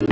What's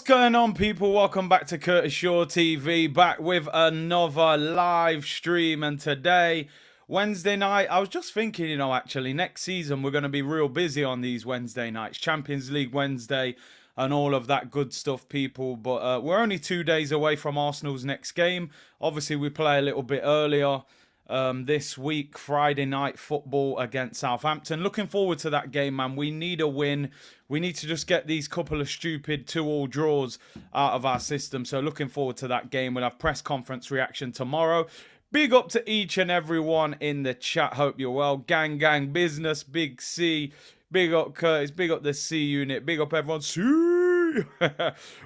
going on, people? Welcome back to Curtis Shaw TV, back with another live stream. And today, Wednesday night, I was just thinking, actually next season we're going to be real busy on these Wednesday nights, Champions League Wednesday and all of that good stuff, people. But we're only 2 days away from Arsenal's next game. Obviously, we play a little bit earlier this week, Friday night football against Southampton. Looking forward to that game, man. We need a win. We need to just get these couple of stupid 2-2 draws out of our system. So looking forward to that game. We'll have press conference reaction tomorrow. Big up to each and everyone in the chat. Hope you're well. Gang business, Big C. Big up Curtis. Big up the C unit. Big up everyone. C.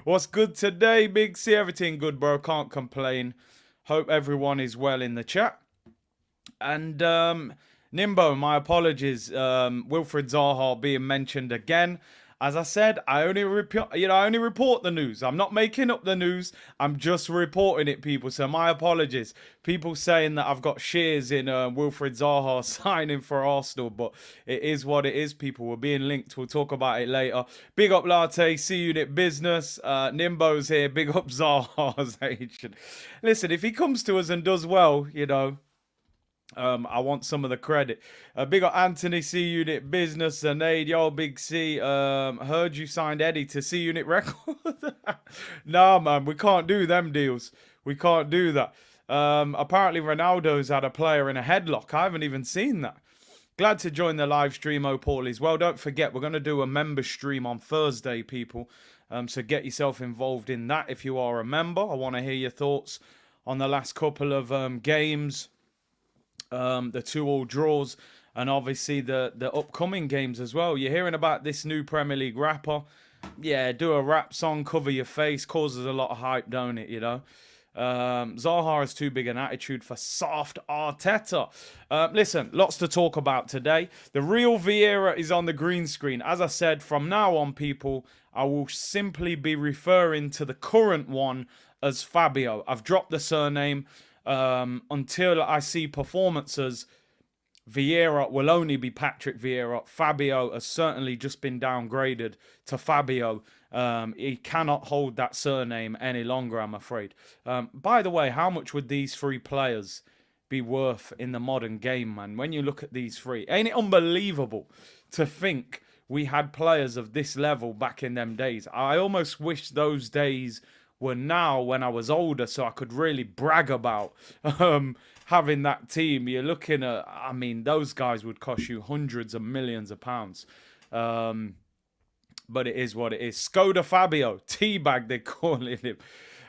What's good today, Big C? Everything good, bro. Can't complain. Hope everyone is well in the chat. And Nimbo, my apologies. Wilfried Zaha being mentioned again. As I said, I only report the news. I'm not making up the news. I'm just reporting it, people. So my apologies. People saying that I've got shares in Wilfried Zaha signing for Arsenal, but it is what it is, people. We're being linked. We'll talk about it later. Big up Latte, C-Unit Business. Nimbo's here. Big up Zaha's agent. Listen, if he comes to us and does well, I want some of the credit. Big up Anthony, C-Unit Business, and Aid, yo, Big C. Heard you signed Eddie to C-Unit Records. Nah, man, we can't do them deals. We can't do that. Apparently, Ronaldo's had a player in a headlock. I haven't even seen that. Glad to join the live stream, Paul, as well. Don't forget, we're going to do a member stream on Thursday, people. So get yourself involved in that if you are a member. I want to hear your thoughts on the last couple of games. The 2-2 draws, and obviously the upcoming games as well. You're hearing about this new Premier League rapper. Yeah, do a rap song, cover your face, causes a lot of hype, don't it, Zaha has too big an attitude for soft Arteta. Listen, lots to talk about today. The real Vieira is on the green screen. As I said, from now on, people, I will simply be referring to the current one as Fabio. I've dropped the surname. Until I see performances, Vieira will only be Patrick Vieira. Fabio has certainly just been downgraded to Fabio. He cannot hold that surname any longer, I'm afraid. By the way, how much would these three players be worth in the modern game, man? When you look at these three, ain't it unbelievable to think we had players of this level back in them days? I almost wish those days were now when I was older, so I could really brag about having that team. You're looking at, those guys would cost you hundreds of millions of pounds. But it is what it is. Skoda Fabio, teabag they're calling him.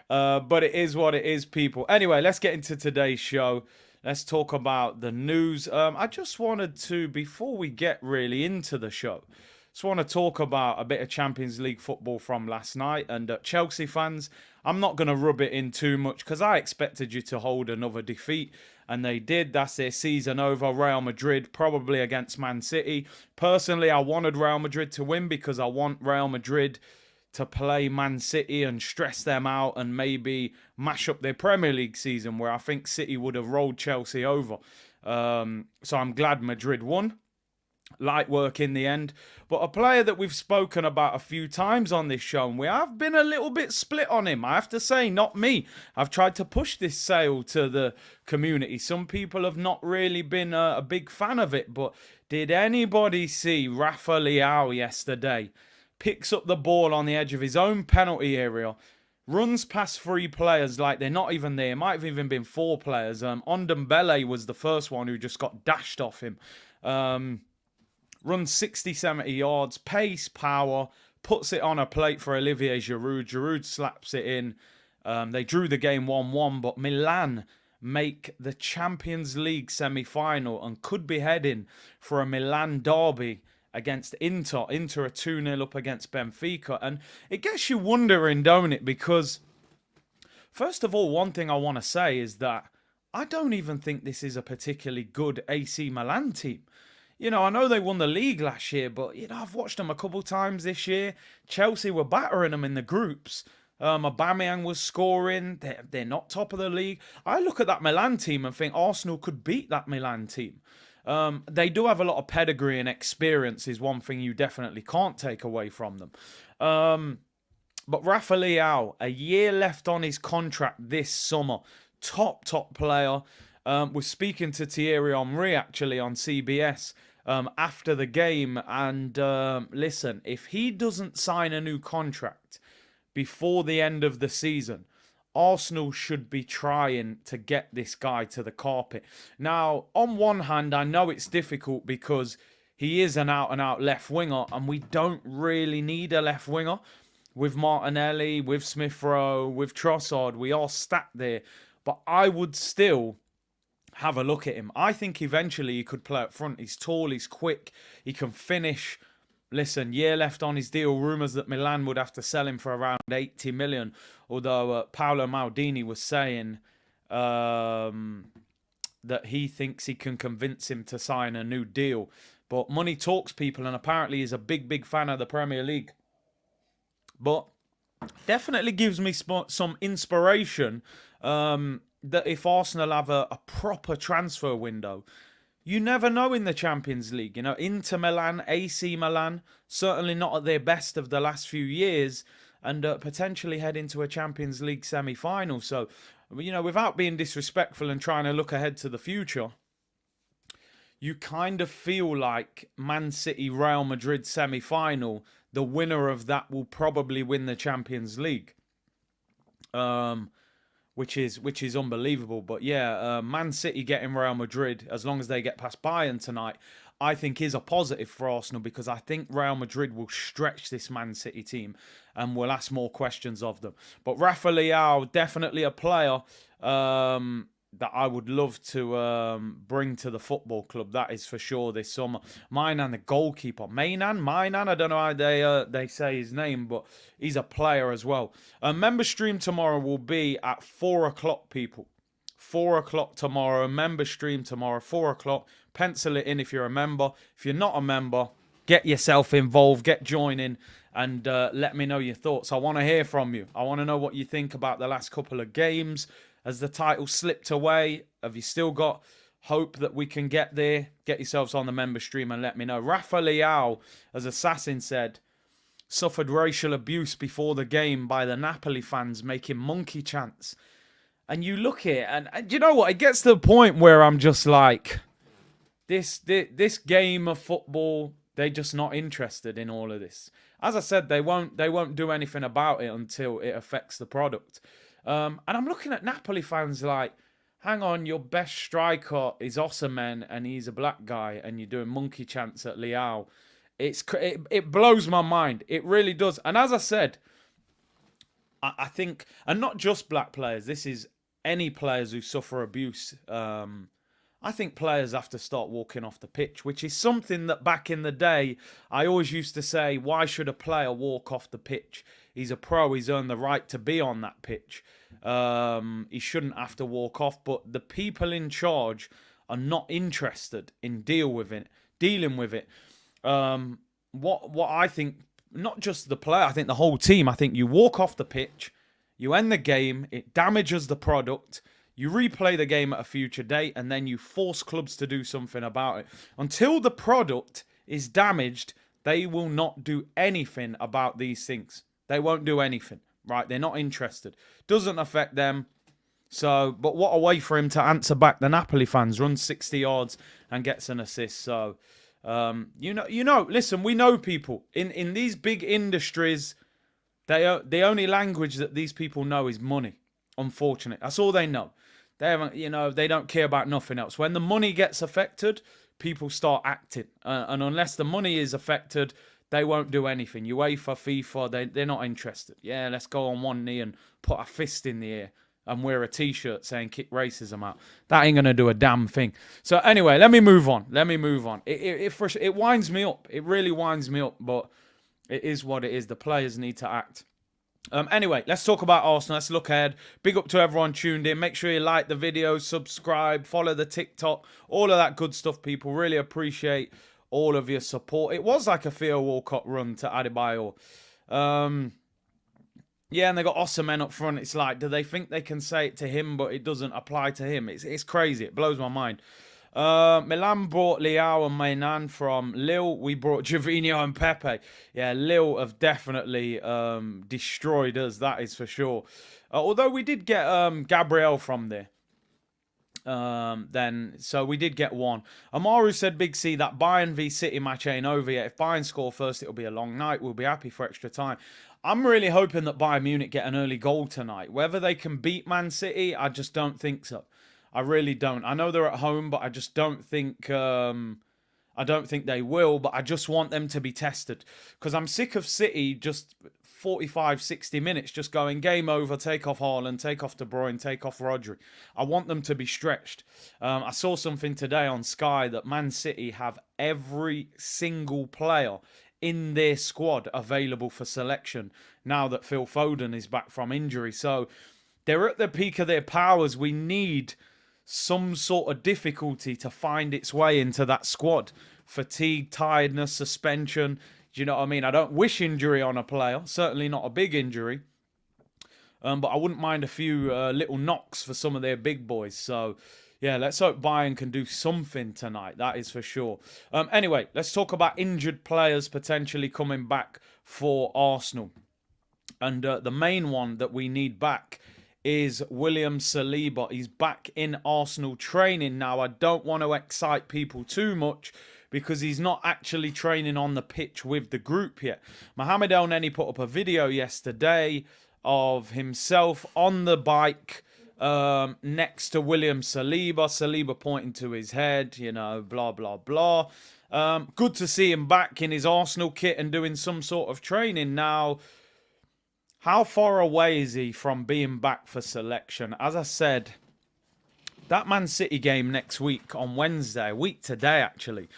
But it is what it is, people. Anyway, let's get into today's show. Let's talk about the news. I just wanted to, before we get really into the show, just want to talk about a bit of Champions League football from last night. And Chelsea fans, I'm not going to rub it in too much because I expected you to hold another defeat. And they did. That's their season over. Real Madrid probably against Man City. Personally, I wanted Real Madrid to win because I want Real Madrid to play Man City and stress them out and maybe mash up their Premier League season, where I think City would have rolled Chelsea over. So I'm glad Madrid won. Light work in the end. But a player that we've spoken about a few times on this show, and we have been a little bit split on him, I have to say, not me. I've tried to push this sale to the community. Some people have not really been a big fan of it, but did anybody see Rafa Leao yesterday? Picks up the ball on the edge of his own penalty area, runs past three players like they're not even there. It might have even been four players. Ndombele was the first one who just got dashed off him. Runs 60, 70 yards, pace, power, puts it on a plate for Olivier Giroud. Giroud slaps it in. They drew the game 1-1, but Milan make the Champions League semi-final and could be heading for a Milan derby against Inter. Inter are 2-0 up against Benfica. And it gets you wondering, don't it? Because, first of all, one thing I want to say is that I don't even think this is a particularly good AC Milan team. I know they won the league last year, but I've watched them a couple times this year. Chelsea were battering them in the groups. Aubameyang was scoring. They're not top of the league. I look at that Milan team and think Arsenal could beat that Milan team. They do have a lot of pedigree and experience, is one thing you definitely can't take away from them. But Rafa Leao, a year left on his contract this summer. Top player. Was speaking to Thierry Henry actually on CBS after the game. And listen, if he doesn't sign a new contract before the end of the season, Arsenal should be trying to get this guy to the carpet. Now, on one hand, I know it's difficult because he is an out-and-out left winger, and we don't really need a left winger. With Martinelli, with Smith-Rowe, with Trossard, we are stacked there. But I would still have a look at him. I think eventually he could play up front. He's tall, he's quick, he can finish. Listen, year left on his deal. Rumours that Milan would have to sell him for around 80 million. Although Paolo Maldini was saying that he thinks he can convince him to sign a new deal. But money talks, people, and apparently he's a big fan of the Premier League. But definitely gives me some inspiration that if Arsenal have a proper transfer window, you never know in the Champions League. Inter Milan, AC Milan, certainly not at their best of the last few years, and potentially head into a Champions League semi-final. So, without being disrespectful and trying to look ahead to the future, you kind of feel like Man City, Real Madrid semi-final, the winner of that will probably win the Champions League. Which is unbelievable. But yeah, Man City getting Real Madrid, as long as they get past Bayern tonight, I think is a positive for Arsenal, because I think Real Madrid will stretch this Man City team and will ask more questions of them. But Rafa Leao, definitely a player that I would love to bring to the football club. That is for sure this summer. Mainan, the goalkeeper. Mainan, I don't know how they say his name, but he's a player as well. Member stream tomorrow will be at 4 o'clock, people. 4 o'clock tomorrow. Member stream tomorrow, 4 o'clock. Pencil it in if you're a member. If you're not a member, get yourself involved. Get joining and let me know your thoughts. I want to hear from you. I want to know what you think about the last couple of games. Has the title slipped away? Have you still got hope that we can get there? Get yourselves on the member stream and let me know. Rafa Leao, as Assassin said, suffered racial abuse before the game by the Napoli fans making monkey chants. And you look at it, and you know what? It gets to the point where I'm just like, this game of football, they're just not interested in all of this. As I said, they won't do anything about it until it affects the product. And I'm looking at Napoli fans like, hang on, your best striker is Osimhen and he's a black guy and you're doing monkey chants at Leao. It blows my mind. It really does. And as I said, I think, and not just black players, this is any players who suffer abuse. I think players have to start walking off the pitch, which is something that back in the day, I always used to say, why should a player walk off the pitch? He's a pro. He's earned the right to be on that pitch. He shouldn't have to walk off. But the people in charge are not interested in dealing with it. What I think, not just the player, I think the whole team. I think you walk off the pitch, you end the game, it damages the product. You replay the game at a future date, and then you force clubs to do something about it. Until the product is damaged, they will not do anything about these things. They won't do anything, right? They're not interested. Doesn't affect them. So, but what a way for him to answer back. The Napoli fans runs 60 yards and gets an assist. So, listen, we know people in these big industries. The only language that these people know is money. Unfortunately, that's all they know. They haven't, they don't care about nothing else. When the money gets affected, people start acting, and unless the money is affected, they won't do anything. UEFA, FIFA, they're not interested. Yeah, let's go on one knee and put a fist in the air and wear a T-shirt saying kick racism out. That ain't going to do a damn thing. So anyway, let me move on. It winds me up. It really winds me up, but it is what it is. The players need to act. Anyway, let's talk about Arsenal. Let's look ahead. Big up to everyone tuned in. Make sure you like the video, subscribe, follow the TikTok, all of that good stuff, people. Really appreciate all of your support. It was like a Theo Walcott run to Adebayor. Yeah, and they got Osimhen up front. It's like, do they think they can say it to him, but it doesn't apply to him? It's crazy. It blows my mind. Milan brought Leao and Mainan from Lille. We brought Gervinho and Pepe. Yeah, Lille have definitely destroyed us, that is for sure. Although we did get Gabriel from there. So we did get one. Amaru said, Big C, that Bayern v City match ain't over yet. If Bayern score first, it'll be a long night. We'll be happy for extra time. I'm really hoping that Bayern Munich get an early goal tonight. Whether they can beat Man City, I just don't think so. I really don't. I know they're at home, but I just don't think they will. But I just want them to be tested, because I'm sick of City just 45, 60 minutes just going game over, take off Haaland, take off De Bruyne, take off Rodri. I want them to be stretched. I saw something today on Sky that Man City have every single player in their squad available for selection now that Phil Foden is back from injury. So they're at the peak of their powers. We need some sort of difficulty to find its way into that squad. Fatigue, tiredness, suspension. Do you know what I mean? I don't wish injury on a player. Certainly not a big injury. But I wouldn't mind a few little knocks for some of their big boys. So, yeah, let's hope Bayern can do something tonight. That is for sure. Anyway, let's talk about injured players potentially coming back for Arsenal. And the main one that we need back is William Saliba. He's back in Arsenal training now. I don't want to excite people too much, because he's not actually training on the pitch with the group yet. Mohamed El Neni put up a video yesterday of himself on the bike next to William Saliba. Saliba pointing to his head, you know, blah, blah, blah. Good to see him back in his Arsenal kit and doing some sort of training. Now, how far away is he from being back for selection? As I said, that Man City game next week on Wednesday, a week today actually,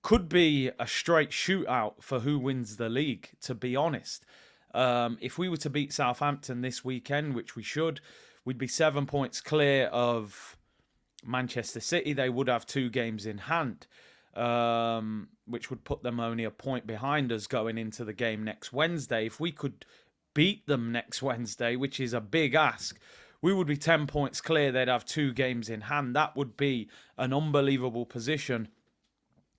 could be a straight shootout for who wins the league, to be honest. If we were to beat Southampton this weekend, which we should, we'd be 7 points clear of Manchester City. They would have 2 games in hand, which would put them only a point behind us going into the game next Wednesday. If we could beat them next Wednesday, which is a big ask, we would be 10 points clear. They'd have 2 games in hand. That would be an unbelievable position.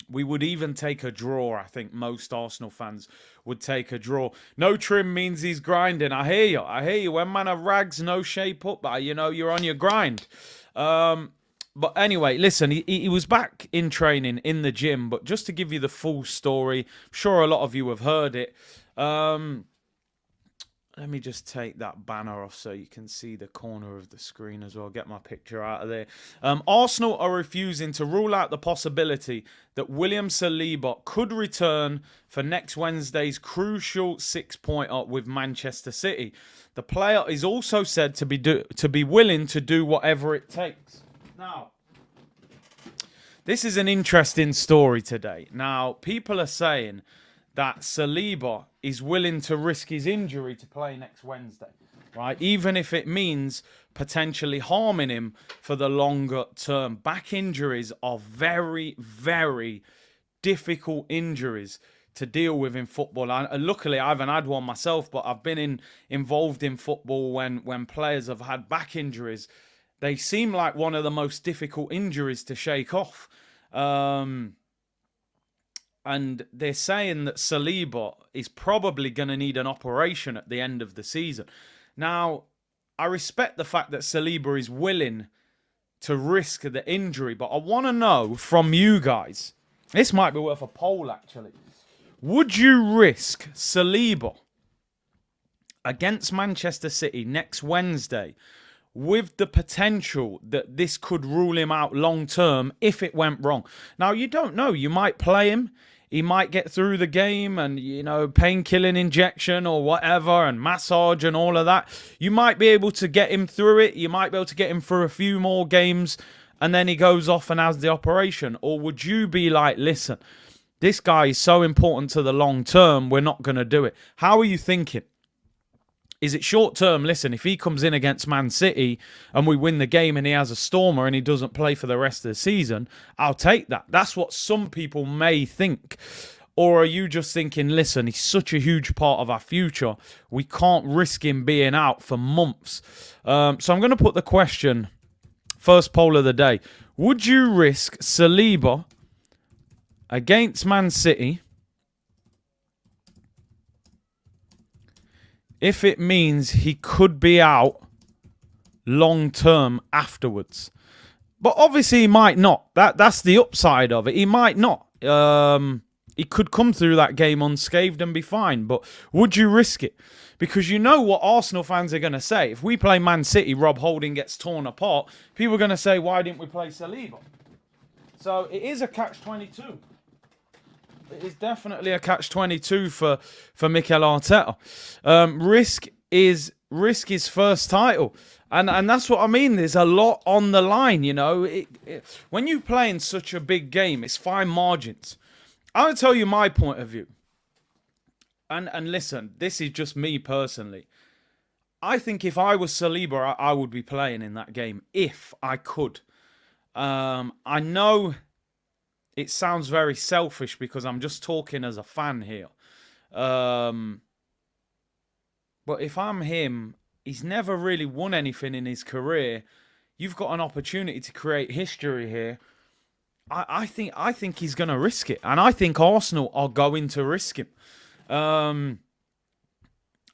We would even take a draw. I think most Arsenal fans would take a draw. No trim means he's grinding. I hear you. I hear you. When man of rags, no shape up, you know, you're on your grind. But anyway, listen, he was back in training in the gym. But just to give you the full story, I'm sure a lot of you have heard it. Let me just take that banner off so you can see the corner of the screen as well. Get my picture out of there. Arsenal are refusing to rule out the possibility that William Saliba could return for next Wednesday's crucial 6-pointer with Manchester City. The player is also said to be willing to do whatever it takes. Now, this is an interesting story today. Now, people are saying that Saliba is willing to risk his injury to play next Wednesday, right? Even if it means potentially harming him for the longer term. Back injuries are very, very difficult injuries to deal with in football. Luckily, I haven't had one myself, but I've been involved in football when players have had back injuries. They seem like one of the most difficult injuries to shake off. And they're saying that Saliba is probably going to need an operation at the end of the season. Now, I respect the fact that Saliba is willing to risk the injury, but I want to know from you guys, this might be worth a poll actually. Would you risk Saliba against Manchester City next Wednesday with the potential that this could rule him out long term if it went wrong? Now, you don't know. You might play him. He might get through the game and, you know, painkilling injection or whatever and massage and all of that. You might be able to get him through it. You might be able to get him through a few more games and then he goes off and has the operation. Or would you be like, listen, this guy is so important to the long term, we're not going to do it. How are you thinking? Is it short term? Listen, if he comes in against Man City and we win the game and he has a stormer and he doesn't play for the rest of the season, I'll take that. That's what some people may think. Or are you just thinking, listen, he's such a huge part of our future, we can't risk him being out for months? So I'm going to put the question, first poll of the day. Would you risk Saliba against Man City if it means he could be out long term afterwards? But obviously he might not. That's the upside of it. He might not. He could come through that game unscathed and be fine. But would you risk it? Because you know what Arsenal fans are going to say. If we play Man City, Rob Holding gets torn apart, people are going to say, why didn't we play Saliba? So it is a catch-22. It is definitely a catch-22 for Mikel Arteta. Risk his first title. And that's what I mean. There's a lot on the line, you know. When you play in such a big game, it's fine margins. I'll tell you my point of view. And listen, this is just me personally. I think if I was Saliba, I would be playing in that game if I could. I know it sounds very selfish because I'm just talking as a fan here. But if I'm him, he's never really won anything in his career. You've got an opportunity to create history here. I think he's going to risk it. And I think Arsenal are going to risk him.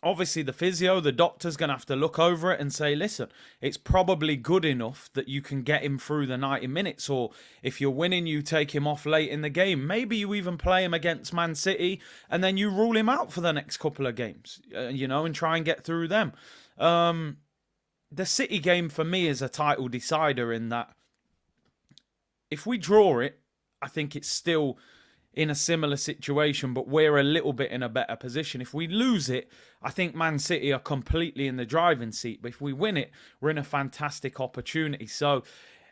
Obviously, the physio, the doctor's going to have to look over it and say, listen, it's probably good enough that you can get him through the 90 minutes. Or if you're winning, you take him off late in the game. Maybe you even play him against Man City and then you rule him out for the next couple of games, and try and get through them. The City game for me is a title decider in that if we draw it, I think it's still in a similar situation, but we're a little bit in a better position. If we lose it, I think Man City are completely in the driving seat. But if we win it, we're in a fantastic opportunity. So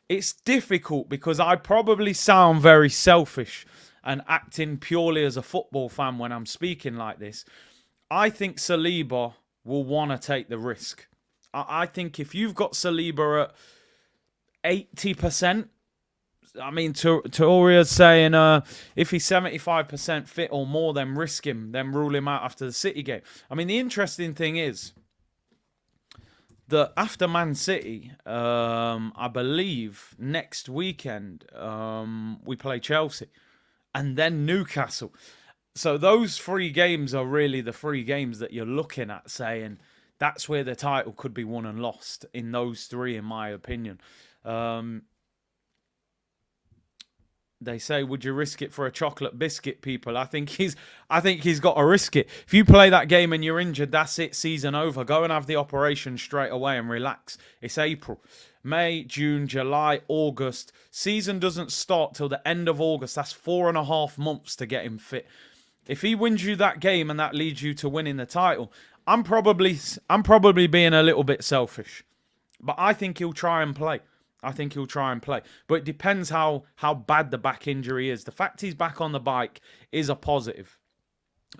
it's difficult because I probably sound very selfish and acting purely as a football fan when I'm speaking like this. I think Saliba will want to take the risk. I think if you've got Saliba at 80%, I mean, Tauria's saying if he's 75% fit or more, then risk him, then rule him out after the City game. I mean, the interesting thing is that after Man City, I believe next weekend we play Chelsea and then Newcastle. So those 3 games are really the 3 games that you're looking at saying that's where the title could be won and lost in those 3, in my opinion. They say, would you risk it for a chocolate biscuit, people? I think he's got to risk it. If you play that game and you're injured, that's it, season over. Go and have the operation straight away and relax. It's April. May, June, July, August. Season doesn't start till the end of August. That's 4.5 months to get him fit. If he wins you that game and that leads you to winning the title, I'm probably being a little bit selfish. But I think he'll try and play. But it depends how bad the back injury is. The fact he's back on the bike is a positive.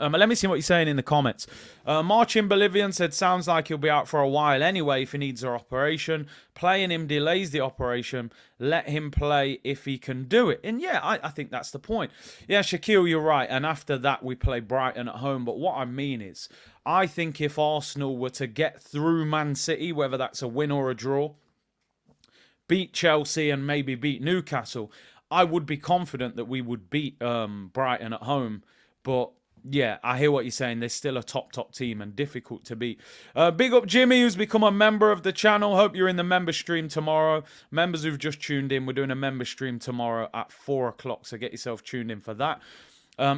Let me see what you're saying in the comments. Marcin Bolivian said, sounds like he'll be out for a while anyway if he needs an operation. Playing him delays the operation. Let him play if he can do it. And yeah, I think that's the point. Yeah, Shaquille, you're right. And after that, we play Brighton at home. But what I mean is, I think if Arsenal were to get through Man City, whether that's a win or a draw, beat Chelsea and maybe beat Newcastle, I would be confident that we would beat Brighton at home. But yeah, I hear what you're saying. They're still a top team and difficult to beat. Big up Jimmy, who's become a member of the channel. Hope you're in the member stream tomorrow. Members who've just tuned in, we're doing a member stream tomorrow at 4 o'clock. So get yourself tuned in for that.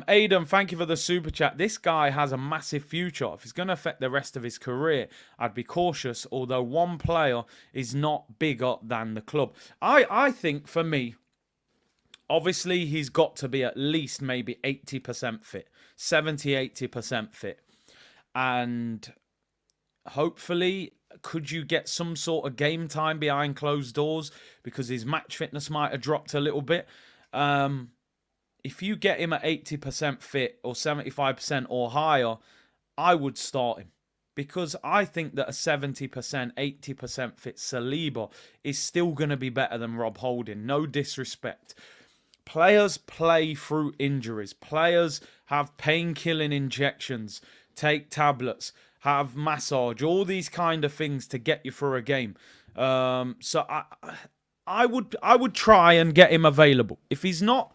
Aidan, thank you for the super chat. This guy has a massive future. If it's going to affect the rest of his career, I'd be cautious, although one player is not bigger than the club. I think, for me, obviously he's got to be at least maybe 80% fit. 70-80% fit. And hopefully, could you get some sort of game time behind closed doors? Because his match fitness might have dropped a little bit. If you get him at 80% fit or 75% or higher, I would start him. because I think that a 70%, 80% fit Saliba is still going to be better than Rob Holding. No disrespect. Players play through injuries. Players have pain-killing injections, take tablets, have massage, all these kind of things to get you through a game. So I would try and get him available. If he's not,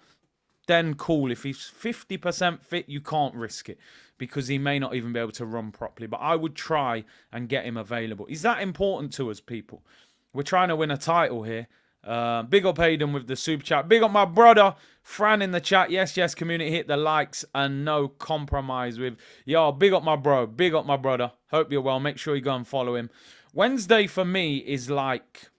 then cool. If he's 50% fit, you can't risk it because he may not even be able to run properly. But I would try and get him available. Is that important to us, people? We're trying to win a title here. Big up Hayden with the super chat. Big up my brother Fran in the chat. Yes, community, hit the likes and no compromise with. Yo, big up my bro. Big up my brother. Hope you're well. Make sure you go and follow him. Wednesday for me is like,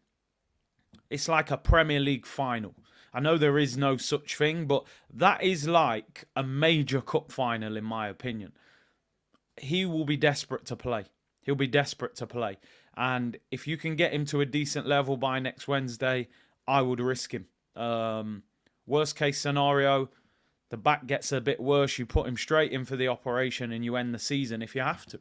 it's like a Premier League final. I know there is no such thing, but that is like a major cup final in my opinion. He will be desperate to play. He'll be desperate to play. And if you can get him to a decent level by next Wednesday, I would risk him. Worst case scenario, the back gets a bit worse. You put him straight in for the operation and you end the season if you have to.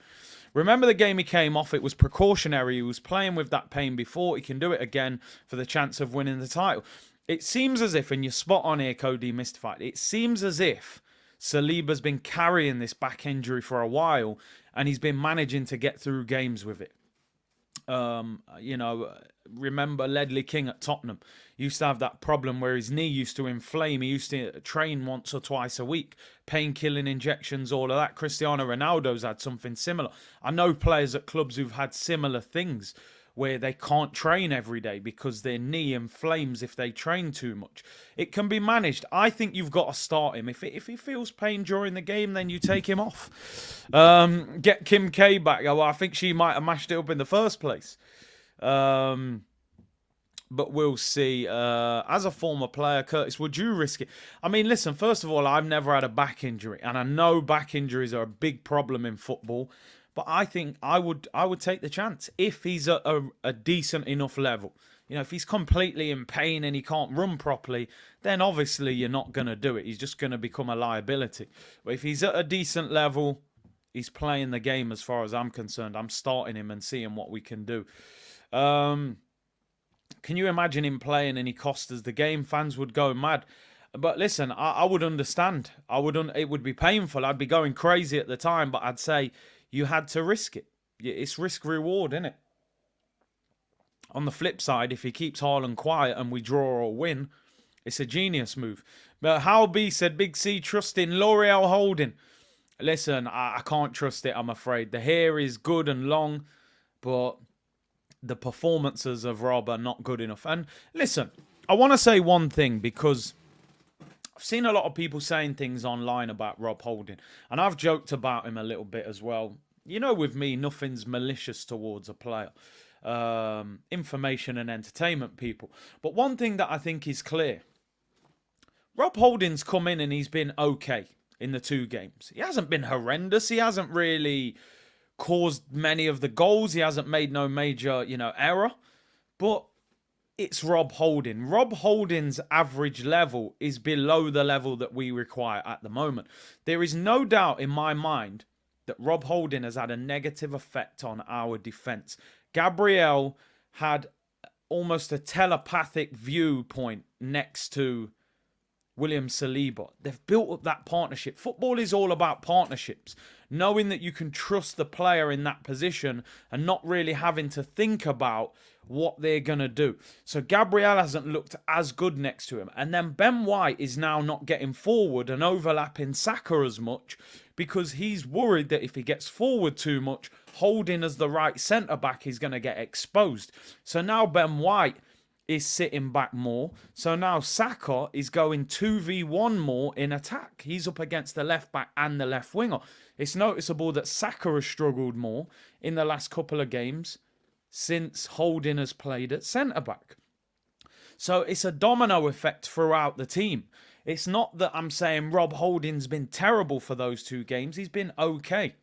Remember the game he came off, it was precautionary. He was playing with that pain before. He can do it again for the chance of winning the title. It seems as if, and you're spot on here, Cody Mystified, it seems as if Saliba's been carrying this back injury for a while and he's been managing to get through games with it. Remember Ledley King at Tottenham used to have that problem where his knee used to inflame. He used to train once or twice a week, pain-killing injections, all of that. Cristiano Ronaldo's had something similar. I know players at clubs who've had similar things where they can't train every day because their knee inflames if they train too much. It can be managed. I think you've got to start him. If he feels pain during the game, then you take him off. Get Kim K back. Well, I think she might have mashed it up in the first place. But we'll see. As a former player, Curtis, would you risk it? I mean, listen, first of all, I've never had a back injury. And I know back injuries are a big problem in football. But I think I would take the chance if he's at a decent enough level. You know, if he's completely in pain and he can't run properly, then obviously you're not going to do it. He's just going to become a liability. But if he's at a decent level, he's playing the game as far as I'm concerned. I'm starting him and seeing what we can do. Can you imagine him playing and he cost us the game? Fans would go mad. But listen, I would understand. It would be painful. I'd be going crazy at the time, but I'd say you had to risk it. It's risk-reward, isn't it? On the flip side, if he keeps Haaland quiet and we draw or win, it's a genius move. But Hal B said, Big C trusting L'Oreal Holding. Listen, I can't trust it, I'm afraid. The hair is good and long, but the performances of Rob are not good enough. And listen, I want to say one thing because I've seen a lot of people saying things online about Rob Holding, and I've joked about him a little bit as well. You know, with me, nothing's malicious towards a player. Information and entertainment, people. But one thing that I think is clear, Rob Holding's come in and he's been okay in the 2 games. He hasn't been horrendous. He hasn't really caused many of the goals. He hasn't made no major, error. But it's Rob Holding. Rob Holding's average level is below the level that we require at the moment. There is no doubt in my mind that Rob Holding has had a negative effect on our defence. Gabriel had almost a telepathic viewpoint next to William Saliba. They've built up that partnership. Football is all about partnerships. Knowing that you can trust the player in that position and not really having to think about what they're going to do. So Gabriel hasn't looked as good next to him. And then Ben White is now not getting forward and overlapping Saka as much because he's worried that if he gets forward too much, Holding as the right centre-back is going to get exposed. So now Ben White is sitting back more. So now Saka is going 2v1 more in attack. He's up against the left-back and the left winger. It's noticeable that Saka has struggled more in the last couple of games since Holding has played at centre-back. So it's a domino effect throughout the team. It's not that I'm saying Rob Holding's been terrible for those 2 games. He's been okay.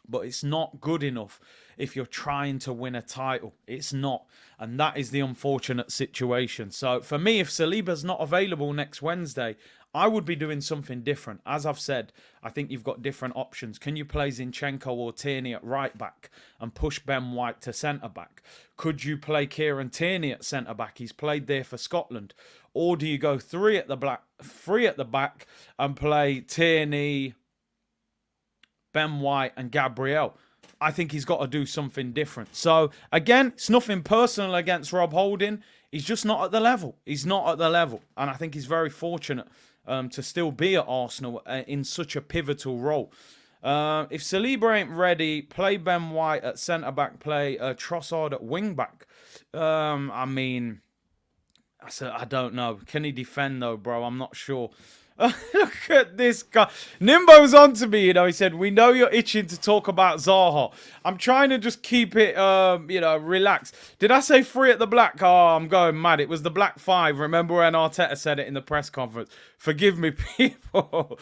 But it's not good enough if you're trying to win a title. It's not. And that is the unfortunate situation. So for me, if Saliba's not available next Wednesday, I would be doing something different. As I've said, I think you've got different options. Can you play Zinchenko or Tierney at right back and push Ben White to centre back? Could you play Kieran Tierney at centre back? He's played there for Scotland. Or do you go three at the back and play Tierney, Ben White and Gabriel? I think he's got to do something different. So, again, it's nothing personal against Rob Holding. He's just not at the level. He's not at the level. And I think he's very fortunate to still be at Arsenal in such a pivotal role. If Saliba ain't ready, play Ben White at centre-back, play Trossard at wing-back. I mean, I don't know. Can he defend, though, bro? I'm not sure. Look at this guy. Nimbo's on to me, He said, we know you're itching to talk about Zaha. I'm trying to just keep it, relaxed. Did I say 3 at the black? Oh, I'm going mad. It was the black 5. Remember when Arteta said it in the press conference? Forgive me, people.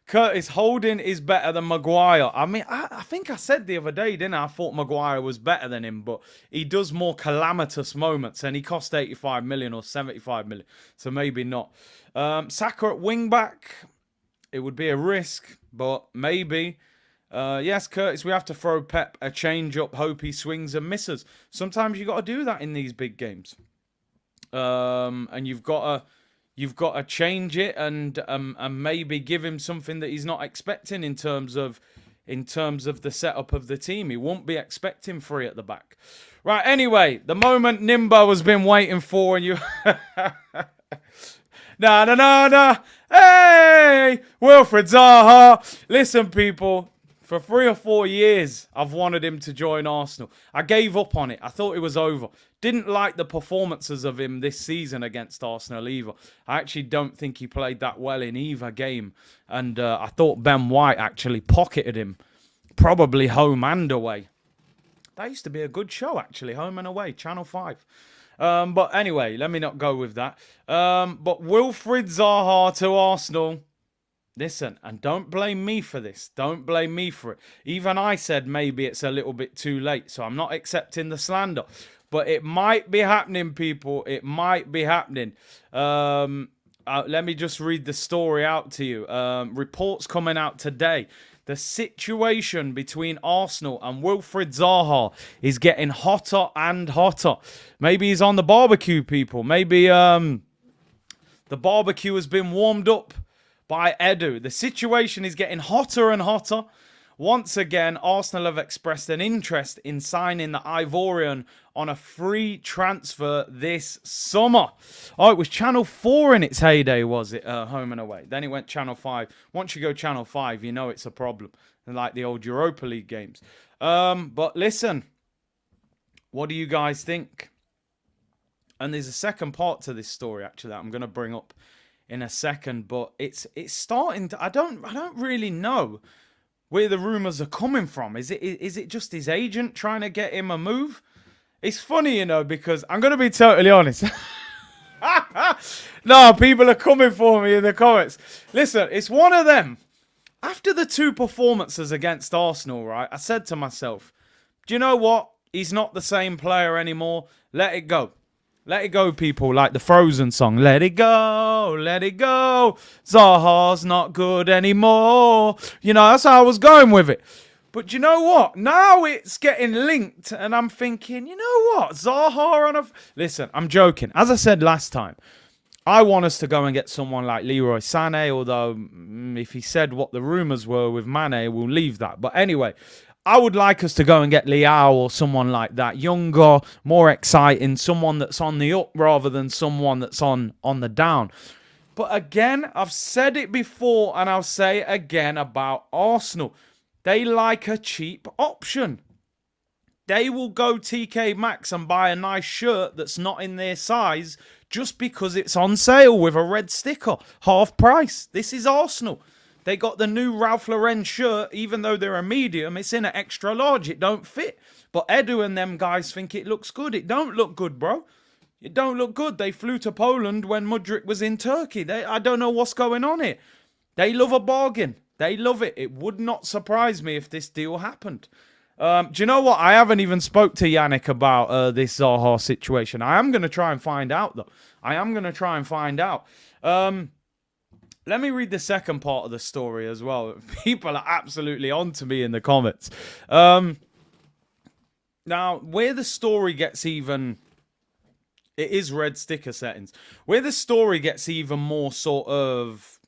Curtis, Holding is better than Maguire. I mean, I think I said the other day, didn't I? I thought Maguire was better than him, but he does more calamitous moments, and he cost 85 million or 75 million, so maybe not. Saka at wing-back, it would be a risk, but maybe. Yes, Curtis, we have to throw Pep a change-up, hope he swings and misses. Sometimes you got to do that in these big games. And you've got to change it and maybe give him something that he's not expecting in terms of the setup of the team. He won't be expecting 3 at the back. Right, anyway, the moment Nimbo has been waiting for, and you... No. Hey, Wilfried Zaha. Listen, people, for 3 or 4 years, I've wanted him to join Arsenal. I gave up on it. I thought it was over. Didn't like the performances of him this season against Arsenal either. I actually don't think he played that well in either game. And I thought Ben White actually pocketed him, probably home and away. That used to be a good show, actually, home and away, Channel 5. But anyway, let me not go with that. But Wilfried Zaha to Arsenal. Listen, and don't blame me for this. Don't blame me for it. Even I said maybe it's a little bit too late, so I'm not accepting the slander. But it might be happening, people. It might be happening. Let me just read the story out to you. Reports coming out today. The situation between Arsenal and Wilfried Zaha is getting hotter and hotter. Maybe he's on the barbecue, people. Maybe the barbecue has been warmed up by Edu. The situation is getting hotter and hotter. Once again, Arsenal have expressed an interest in signing the Ivorian on a free transfer this summer. Oh, it was Channel 4 in its heyday, was it? Home and away. Then it went Channel 5. Once you go Channel 5, you know it's a problem. Like the old Europa League games. But listen, what do you guys think? And there's a second part to this story, actually, that I'm going to bring up in a second. But it's starting to... I don't really know where the rumours are coming from. Is it just his agent trying to get him a move? It's funny, because I'm going to be totally honest. No, people are coming for me in the comments. Listen, it's one of them. After the 2 performances against Arsenal, right, I said to myself, do you know what? He's not the same player anymore. Let it go. Let it go, people, like the Frozen song. Let it go, let it go. Zaha's not good anymore. That's how I was going with it. But you know what? Now it's getting linked, and I'm thinking, you know what? Zaha on a... Listen, I'm joking. As I said last time, I want us to go and get someone like Leroy Sané, although if he said what the rumours were with Mane, we'll leave that. But anyway... I would like us to go and get Leao or someone like that. Younger, more exciting, someone that's on the up rather than someone that's on the down. But again, I've said it before and I'll say it again about Arsenal. They like a cheap option. They will go TK Maxx and buy a nice shirt that's not in their size just because it's on sale with a red sticker. Half price. This is Arsenal. They got the new Ralph Lauren shirt, even though they're a medium, it's in an extra large. It don't fit. But Edu and them guys think it looks good. It don't look good, bro. It don't look good. They flew to Poland when Mudryk was in Turkey. I don't know what's going on here. They love a bargain. They love it. It would not surprise me if this deal happened. Do you know what? I haven't even spoke to Yannick about this Zaha situation. I am going to try and find out, though. I am going to try and find out. Let me read the second part of the story as well. People are absolutely onto me in the comments. Now, where the story gets even... It is red sticker settings. Where the story gets even more sort of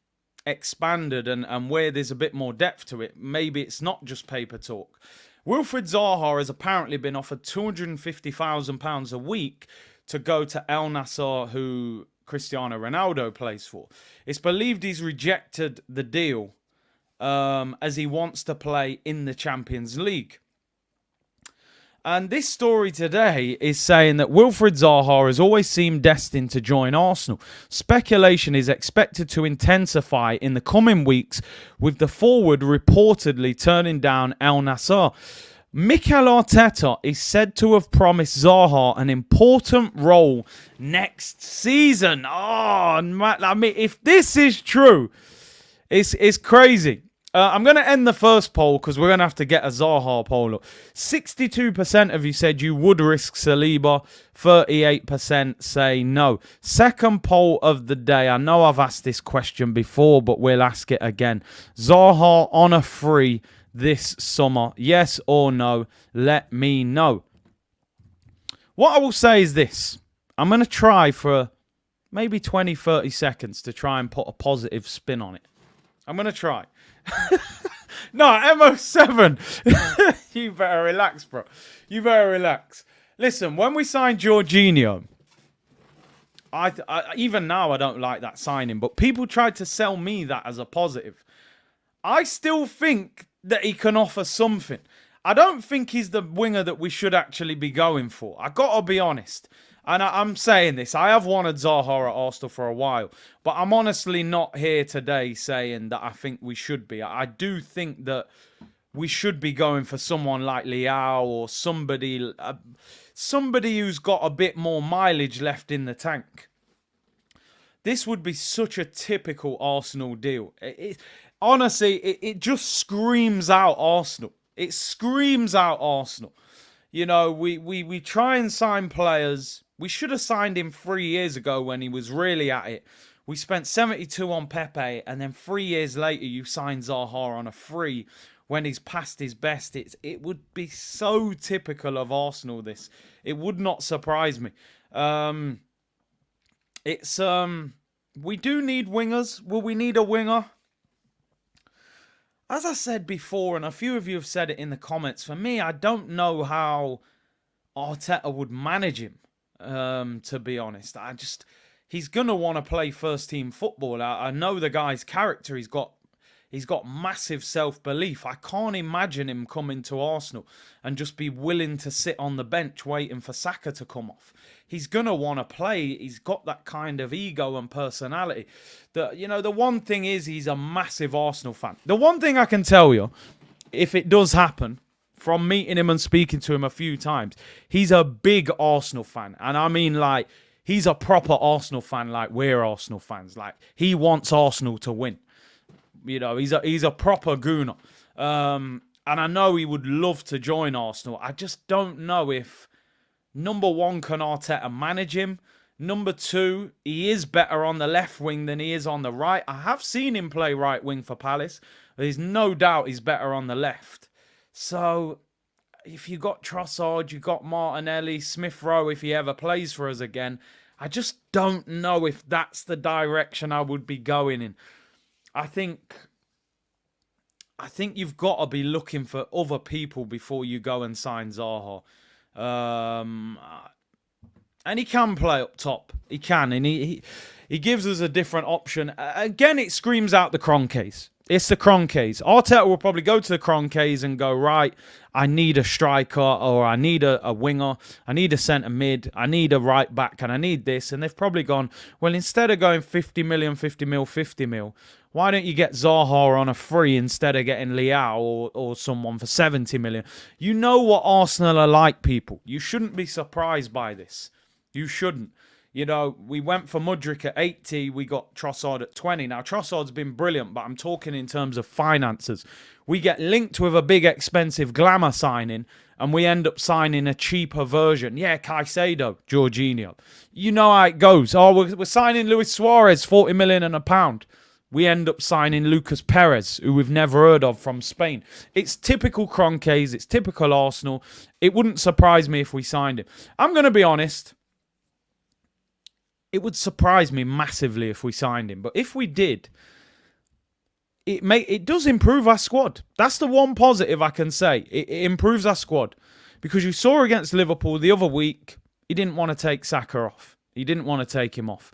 expanded and where there's a bit more depth to it, maybe it's not just paper talk. Wilfried Zaha has apparently been offered £250,000 a week to go to El Nassr, who Cristiano Ronaldo plays for. It's believed he's rejected the deal as he wants to play in the Champions League. And this story today is saying that Wilfried Zaha has always seemed destined to join Arsenal. Speculation is expected to intensify in the coming weeks, with the forward reportedly turning down El Nassr. Mikel Arteta is said to have promised Zaha an important role next season. Oh, man, I mean, if this is true, it's crazy. I'm going to end the first poll because we're going to have to get a Zaha poll up. 62% of you said you would risk Saliba. 38% say no. Second poll of the day. I know I've asked this question before, but we'll ask it again. Zaha on a free this summer. Yes or no? Let me know. What I will say is this. I'm going to try for maybe 20, 30 seconds to try and put a positive spin on it. I'm going to try. No, MO7. You better relax, bro. You better relax. Listen, when we signed Jorginho, I even now I don't like that signing, but people tried to sell me that as a positive. I still think that he can offer something. I don't think he's the winger that we should actually be going for. I got to be honest. And I'm saying this, I have wanted Zaha at Arsenal for a while, but I'm honestly not here today saying that I think we should be. I do think that we should be going for someone like Leao or somebody who's got a bit more mileage left in the tank. This would be such a typical Arsenal deal. Honestly, it just screams out Arsenal. It screams out Arsenal. You know, we try and sign players. We should have signed him 3 years ago when he was really at it. We spent 72 on Pepe, and then 3 years later you signed Zaha on a free when he's past his best. It would be so typical of Arsenal, this. It would not surprise me. We do need wingers. Will we need a winger? As I said before, and a few of you have said it in the comments, for me, I don't know how Arteta would manage him. To be honest, he's gonna want to play first team football. I know the guy's character. He's got massive self-belief. I can't imagine him coming to Arsenal and just be willing to sit on the bench waiting for Saka to come off. He's gonna want to play. He's got that kind of ego and personality. The one thing is he's a massive Arsenal fan. The one thing I can tell you, if it does happen, from meeting him and speaking to him a few times, he's a big Arsenal fan. And I mean, like, he's a proper Arsenal fan, like we're Arsenal fans. Like, he wants Arsenal to win. You know, he's a proper gooner. And I know he would love to join Arsenal. I just don't know if, number one, can Arteta manage him? Number two, he is better on the left wing than he is on the right. I have seen him play right wing for Palace. There's no doubt he's better on the left. So, if you got Trossard, you got Martinelli, Smith Rowe, if he ever plays for us again, I just don't know if that's the direction I would be going in. I think you've got to be looking for other people before you go and sign Zaha. And he can play up top. He can, and he gives us a different option. Again, it screams out the Kroenkes. It's the Kroenkes. Arteta will probably go to the Kroenkes and go, right, I need a striker, or I need a winger, I need a centre mid, I need a right back, and I need this. And they've probably gone, well, instead of going 50 million, 50 mil, why don't you get Zaha on a free instead of getting Leao or someone for 70 million? You know what Arsenal are like, people. You shouldn't be surprised by this. You shouldn't. You know, we went for Mudryk at 80, we got Trossard at 20. Now, Trossard's been brilliant, but I'm talking in terms of finances. We get linked with a big, expensive glamour signing, and we end up signing a cheaper version. Yeah, Caicedo, Jorginho. You know how it goes. Oh, we're signing Luis Suarez, 40 million and a pound. we end up signing Lucas Perez, who we've never heard of, from Spain. It's typical Kroenkes. It's typical Arsenal. It wouldn't surprise me if we signed him. I'm going to be honest. It would surprise me massively if we signed him. But if we did, it does improve our squad. That's the one positive I can say. It improves our squad. Because you saw against Liverpool the other week, he didn't want to take Saka off. He didn't want to take him off.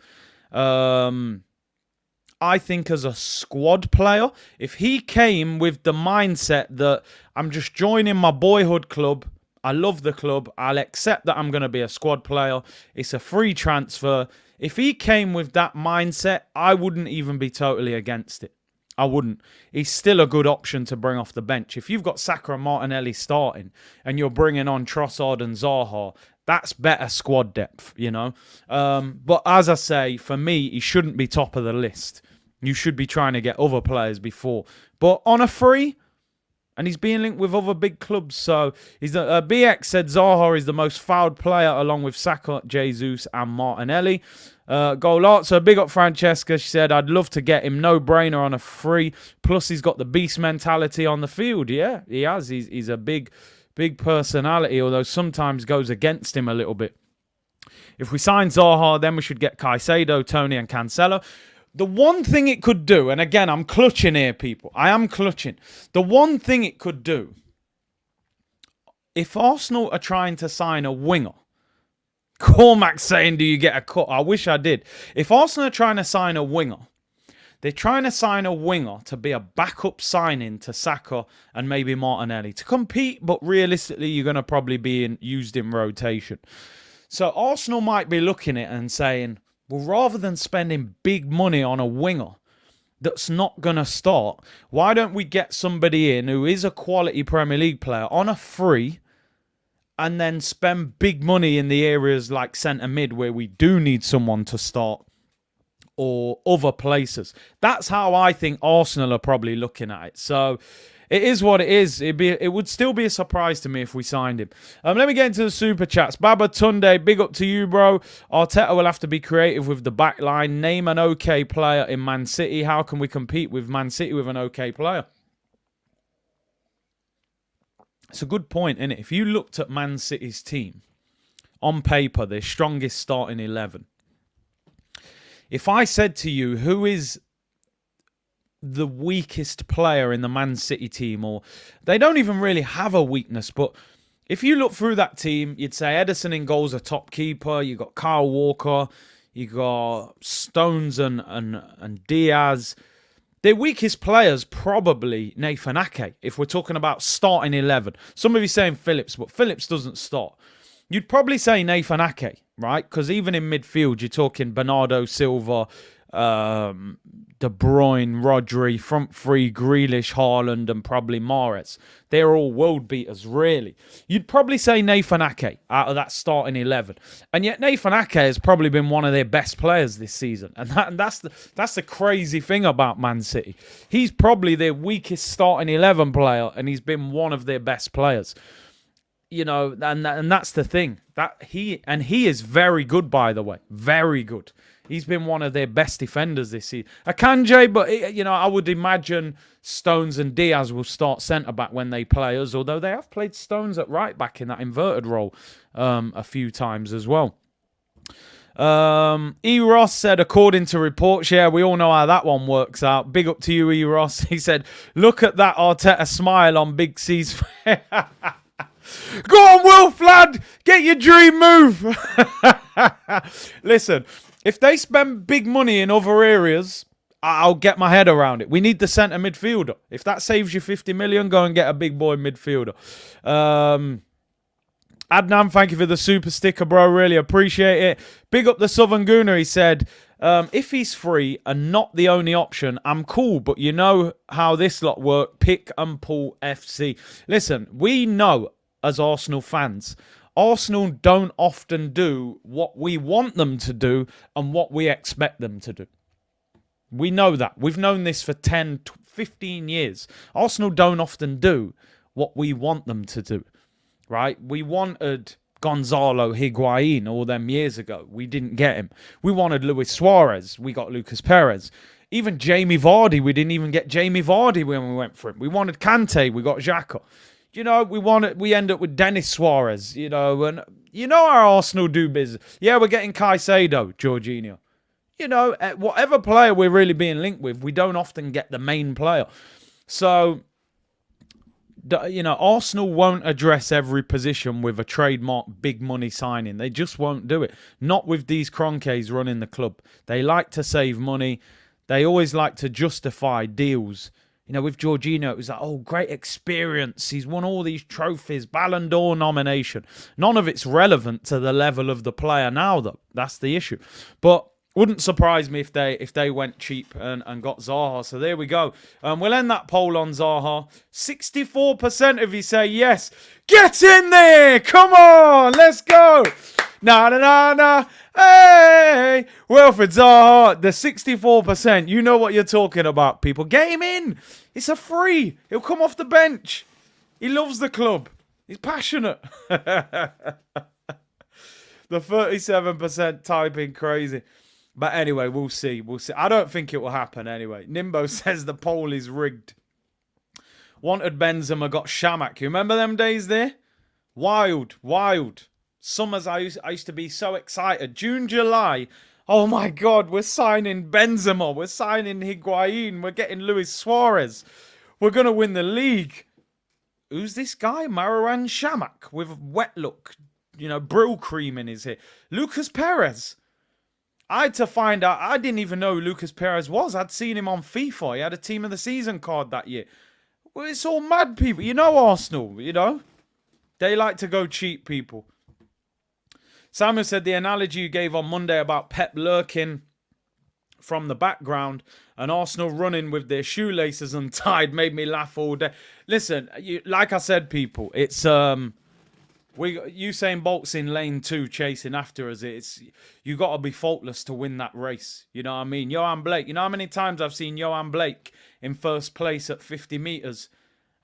I think as a squad player, if he came with the mindset that I'm just joining my boyhood club, I love the club, I'll accept that I'm going to be a squad player, it's a free transfer. If he came with that mindset, I wouldn't even be totally against it. I wouldn't. He's still a good option to bring off the bench. If you've got Saka and Martinelli starting and you're bringing on Trossard and Zaha, that's better squad depth, you know. But as I say, for me, he shouldn't be top of the list. You should be trying to get other players before. But on a free, and he's being linked with other big clubs. So BX said Zaha is the most fouled player along with Saka, Jesus and Martinelli. Golazzo, big up Francesca. She said, I'd love to get him no-brainer on a free. Plus, he's got the beast mentality on the field. Yeah, he has. He's a big personality, although sometimes goes against him a little bit. If we sign Zaha, then we should get Caicedo, Tony and Cancelo. The one thing it could do, and again, I'm clutching here, people. I am clutching. The one thing it could do, if Arsenal are trying to sign a winger, Cormac's saying, do you get a cut? I wish I did. If Arsenal are trying to sign a winger, they're trying to sign a winger to be a backup signing to Saka and maybe Martinelli. To compete, but realistically, you're going to probably be used in rotation. So Arsenal might be looking at it and saying, well, rather than spending big money on a winger that's not going to start, why don't we get somebody in who is a quality Premier League player on a free and then spend big money in the areas like centre mid where we do need someone to start or other places. That's how I think Arsenal are probably looking at it. So it is what it is. It would still be a surprise to me if we signed him. Let me get into the super chats. Baba Tunde, big up to you, bro. Arteta will have to be creative with the back line. Name an okay player in Man City. How can we compete with Man City with an okay player? It's a good point, isn't it? If you looked at Man City's team, on paper, their strongest starting 11. If I said to you, who is the weakest player in the Man City team, or they don't even really have a weakness, but if you look through that team, you'd say Ederson in goal's a top keeper, you got Kyle Walker, you got Stones and Diaz. Their weakest players probably Nathan Ake, if we're talking about starting 11. Some of you saying Phillips, but Phillips doesn't start. You'd probably say Nathan Ake, right? Because even in midfield, you're talking Bernardo Silva, De Bruyne, Rodri, front three, Grealish, Haaland, and probably Mahrez. They're all world beaters, really. You'd probably say Nathan Ake out of that starting 11. And yet Nathan Ake has probably been one of their best players this season. And that's the crazy thing about Man City. He's probably their weakest starting 11 player, and he's been one of their best players. You know, and that's the thing. He is very good, by the way. Very good. He's been one of their best defenders this season. Akanji, but, you know, I would imagine Stones and Diaz will start centre-back when they play us, although they have played Stones at right-back in that inverted role a few times as well. E. Ross said, according to reports, yeah, we all know how that one works out. Big up to you, E. Ross. He said, look at that Arteta smile on Big C's face. Go on, Wolf, lad! Get your dream move! Listen, if they spend big money in other areas, I'll get my head around it. We need the centre midfielder. If that saves you 50 million, go and get a big boy midfielder. Adnan, thank you for the super sticker, bro. Really appreciate it. Big up the Southern Gooner. He said, if he's free and not the only option, I'm cool. But you know how this lot work. Pick and pull FC. Listen, we know as Arsenal fans, Arsenal don't often do what we want them to do and what we expect them to do. We know that. We've known this for 10, 15 years. Arsenal don't often do what we want them to do, right? We wanted Gonzalo Higuain all them years ago. We didn't get him. We wanted Luis Suarez. We got Lucas Perez. Even Jamie Vardy, we didn't even get Jamie Vardy when we went for him. We wanted Kante, we got Xhaka. We end up with Dennis Suarez, and you know how Arsenal do business. Yeah, we're getting Caicedo, Jorginho. Whatever player we're really being linked with, we don't often get the main player. So, Arsenal won't address every position with a trademark big money signing. They just won't do it. Not with these Kroenkes running the club. They like to save money. They always like to justify deals. With Jorginho, it was like, oh, great experience. He's won all these trophies, Ballon d'Or nomination. None of it's relevant to the level of the player now, though. That's the issue. But wouldn't surprise me if they went cheap and got Zaha. So there we go. We'll end that poll on Zaha. 64% of you say yes. Get in there! Come on! Let's go! Na. Hey! Wilfred Zaha, the 64%. You know what you're talking about, people. Get him in. It's a free. He'll come off the bench. He loves the club. He's passionate. The 37% typing crazy. But anyway, we'll see. I don't think it will happen anyway. Nimbo says the poll is rigged. Wanted Benzema, got Shamak. You remember them days there? Wild. Summers, I used to be so excited. June, July. Oh my God, we're signing Benzema. We're signing Higuain. We're getting Luis Suarez. We're going to win the league. Who's this guy? Marouane Shamak with wet look. Brill cream in his hair. Lucas Perez. I had to find out. I didn't even know who Lucas Perez was. I'd seen him on FIFA. He had a team of the season card that year. Well, it's all mad people. Arsenal, They like to go cheap, people. Samuel said the analogy you gave on Monday about Pep lurking from the background and Arsenal running with their shoelaces untied made me laugh all day. Listen, like I said, people, it's Usain Bolt's in lane 2 chasing after us. You got to be faultless to win that race. You know what I mean? Johan Blake. You know how many times I've seen Johan Blake in first place at 50 metres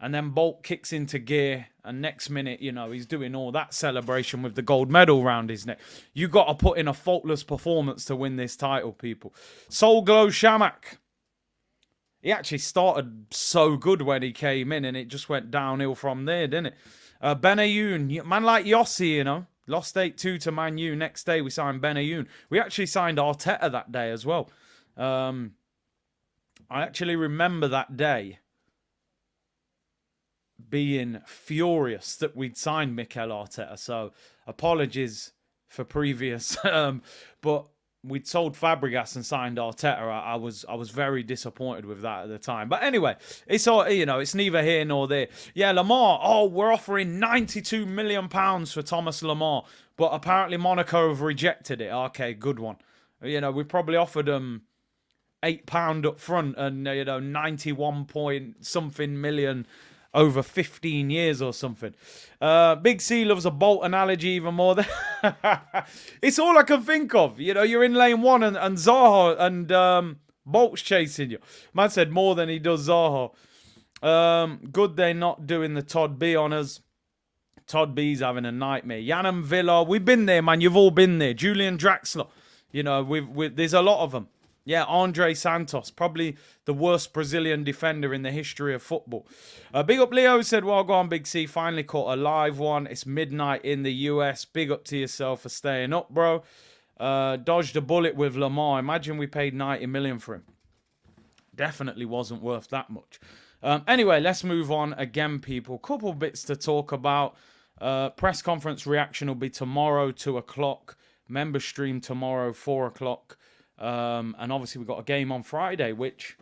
and then Bolt kicks into gear and next minute, he's doing all that celebration with the gold medal round his neck. You got to put in a faultless performance to win this title, people. Soul Glow Shamak. He actually started so good when he came in and it just went downhill from there, didn't it? Benayoun, man like Yossi, lost 8-2 to Man U. Next day we signed Benayoun. We actually signed Arteta that day as well. I actually remember that day being furious that we'd signed Mikel Arteta. So apologies for previous, but we'd sold Fabregas and signed Arteta. I was very disappointed with that at the time. But anyway, it's all, it's neither here nor there. Yeah, Lamar. Oh, we're offering £92 million for Thomas Lamar, but apparently Monaco have rejected it. Okay, good one. We probably offered them £8 up front and 91 point something million over 15 years or something. Big C loves a Bolt analogy even more. It's all I can think of. You're in lane 1 and Zaha and Bolt's chasing you. Man said more than he does Zaha. Good they're not doing the Todd B on us. Todd B's having a nightmare. Yanam Villa, we've been there, man. You've all been there. Julian Draxler. There's a lot of them. Yeah, Andre Santos, probably the worst Brazilian defender in the history of football. Big up Leo said, well, go on, Big C. Finally caught a live one. It's midnight in the US. Big up to yourself for staying up, bro. Dodged a bullet with Lamar. Imagine we paid 90 million for him. Definitely wasn't worth that much. Anyway, let's move on again, people. Couple bits to talk about. Press conference reaction will be tomorrow, 2 o'clock. Member stream tomorrow, 4 o'clock. And obviously we've got a game on Friday, which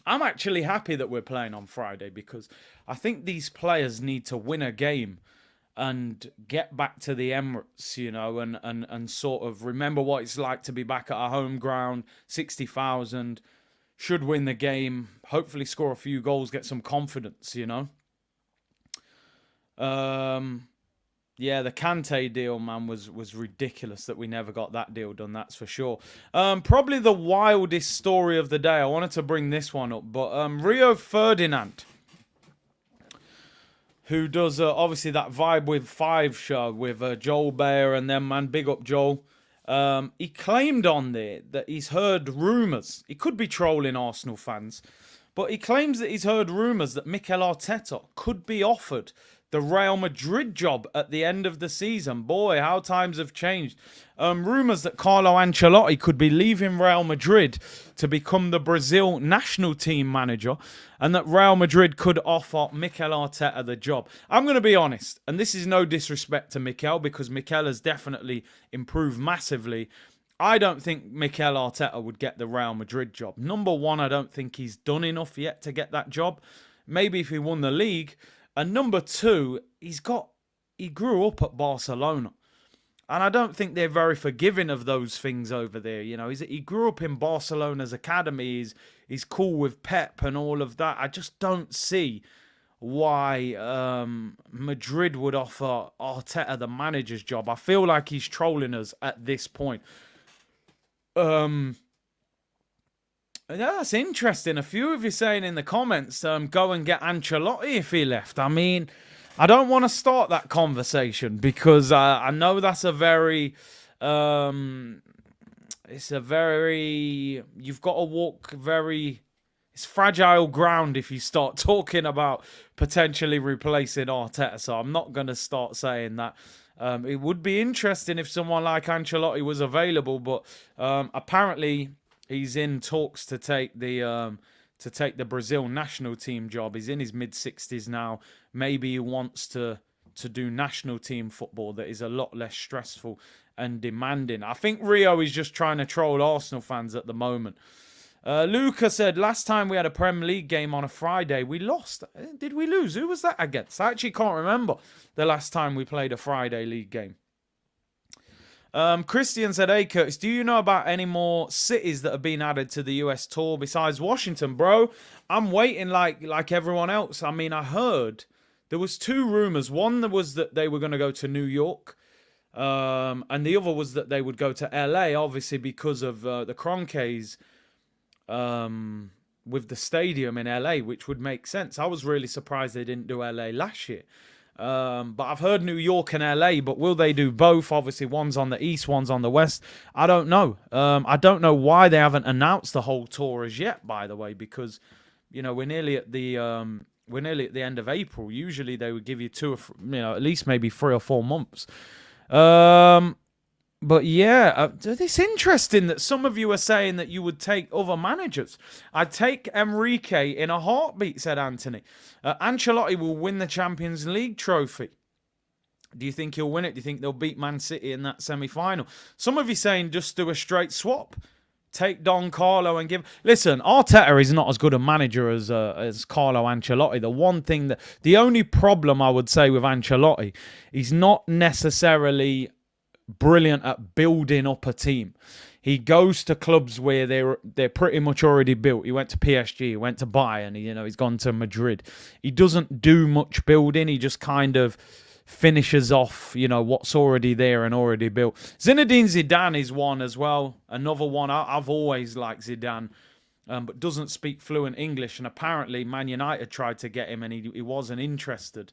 I'm actually happy that we're playing on Friday because I think these players need to win a game and get back to the Emirates, and sort of remember what it's like to be back at our home ground, 60,000, should win the game, hopefully score a few goals, get some confidence, Yeah, the Kante deal, man, was ridiculous that we never got that deal done, that's for sure. Probably the wildest story of the day. I wanted to bring this one up, but Rio Ferdinand, who does, obviously, that Vibe with 5 show with Joel Bayer and them, man. Big up, Joel. He claimed on there that he's heard rumours. He could be trolling Arsenal fans, but he claims that he's heard rumours that Mikel Arteta could be offered the Real Madrid job at the end of the season. Boy, how times have changed. Rumours that Carlo Ancelotti could be leaving Real Madrid to become the Brazil national team manager, and that Real Madrid could offer Mikel Arteta the job. I'm going to be honest, and this is no disrespect to Mikel, because Mikel has definitely improved massively. I don't think Mikel Arteta would get the Real Madrid job. Number one, I don't think he's done enough yet to get that job. Maybe if he won the league. And number two, he grew up at Barcelona. And I don't think they're very forgiving of those things over there. You know, he grew up in Barcelona's academy. He's cool with Pep and all of that. I just don't see why Madrid would offer Arteta the manager's job. I feel like he's trolling us at this point. That's interesting. A few of you saying in the comments, go and get Ancelotti if he left. I mean, I don't want to start that conversation because I know that's you've got to walk it's fragile ground if you start talking about potentially replacing Arteta. So I'm not going to start saying that. It would be interesting if someone like Ancelotti was available, but apparently he's in talks to take the Brazil national team job. He's in his mid-60s now. Maybe he wants to do national team football that is a lot less stressful and demanding. I think Rio is just trying to troll Arsenal fans at the moment. Luca said, last time we had a Premier League game on a Friday, we lost. Did we lose? Who was that against? I actually can't remember the last time we played a Friday league game. Christian said, hey, Curtis, do you know about any more cities that have been added to the US tour besides Washington? Bro, I'm waiting like everyone else. I mean, I heard there was two rumors. One was that they were going to go to New York, and the other was that they would go to LA, obviously because of the Kroenkes with the stadium in LA, which would make sense. I was really surprised they didn't do LA last year. But I've heard New York and LA, but will they do both? Obviously, one's on the east, one's on the west. I don't know. I don't know why they haven't announced the whole tour as yet, by the way, because, you know, we're nearly at the end of April. Usually they would give you at least maybe 3 or 4 months. But yeah, it's interesting that some of you are saying that you would take other managers. I'd take Enrique in a heartbeat, said Anthony. Ancelotti will win the Champions League trophy. Do you think he'll win it? Do you think they'll beat Man City in that semi-final? Some of you saying just do a straight swap. Take Don Carlo and give... Listen, Arteta is not as good a manager as Carlo Ancelotti. The only problem I would say with Ancelotti, he's not necessarily brilliant at building up a team. He goes to clubs where they're pretty much already built. He went to PSG, he went to Bayern, he's gone to Madrid. He doesn't do much building. He just kind of finishes off, what's already there and already built. Zinedine Zidane is one as well. Another one. I've always liked Zidane, but doesn't speak fluent English. And apparently Man United tried to get him and he wasn't interested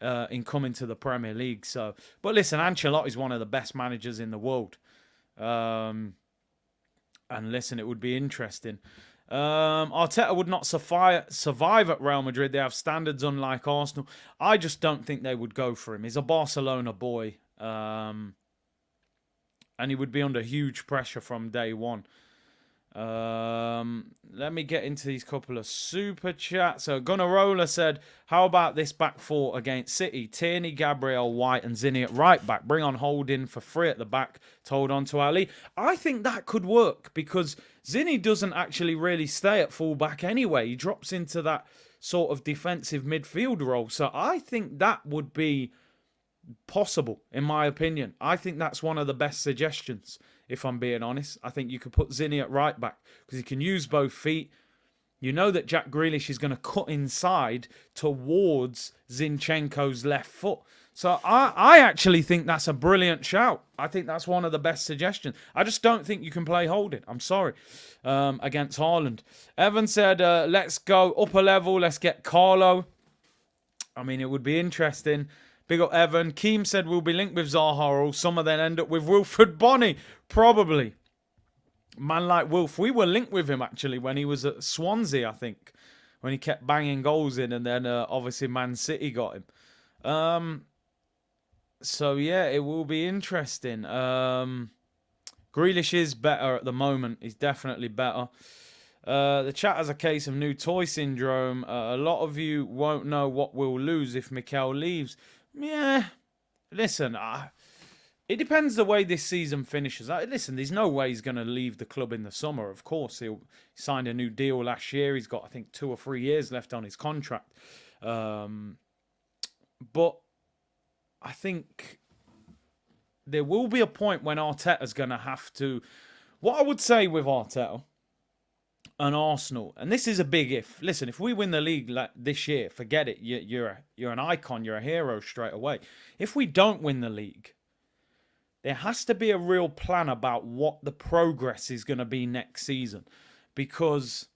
in coming to the Premier League. But listen, Ancelotti is one of the best managers in the world. And listen, it would be interesting. Arteta would not survive at Real Madrid. They have standards unlike Arsenal. I just don't think they would go for him. He's a Barcelona boy. And he would be under huge pressure from day one. Let me get into these couple of super chats. So Gunnarola said, how about this back four against City? Tierney, Gabriel, White and Zinni at right back. Bring on Holding for free at the back to hold on to Ali. I think that could work because Zinni doesn't actually really stay at full back anyway. He drops into that sort of defensive midfield role. So I think that would be possible, in my opinion. I think that's one of the best suggestions. If I'm being honest, I think you could put Zinni at right back because he can use both feet. You know that Jack Grealish is going to cut inside towards Zinchenko's left foot. So I actually think that's a brilliant shout. I think that's one of the best suggestions. I just don't think you can play Holding. I'm sorry. Against Haaland. Evan said, let's go upper level. Let's get Carlo. I mean, it would be interesting. Big up Evan. Keem said we'll be linked with Zaha or some of then end up with Wilfred Bonny. Probably. Man like Wilf. We were linked with him actually when he was at Swansea, I think. When he kept banging goals in and then obviously Man City got him. So yeah, it will be interesting. Grealish is better at the moment. He's definitely better. The chat has a case of new toy syndrome. A lot of you won't know what we'll lose if Mikel leaves. Yeah, listen, it depends the way this season finishes. Listen, there's no way he's going to leave the club in the summer. Of course, he signed a new deal last year. He's got, I think, 2 or 3 years left on his contract. But I think there will be a point when Arteta's going to have to... What I would say with Arteta and Arsenal, and this is a big if. Listen, if we win the league this year, forget it. You're an icon. You're a hero straight away. If we don't win the league, there has to be a real plan about what the progress is going to be next season. Because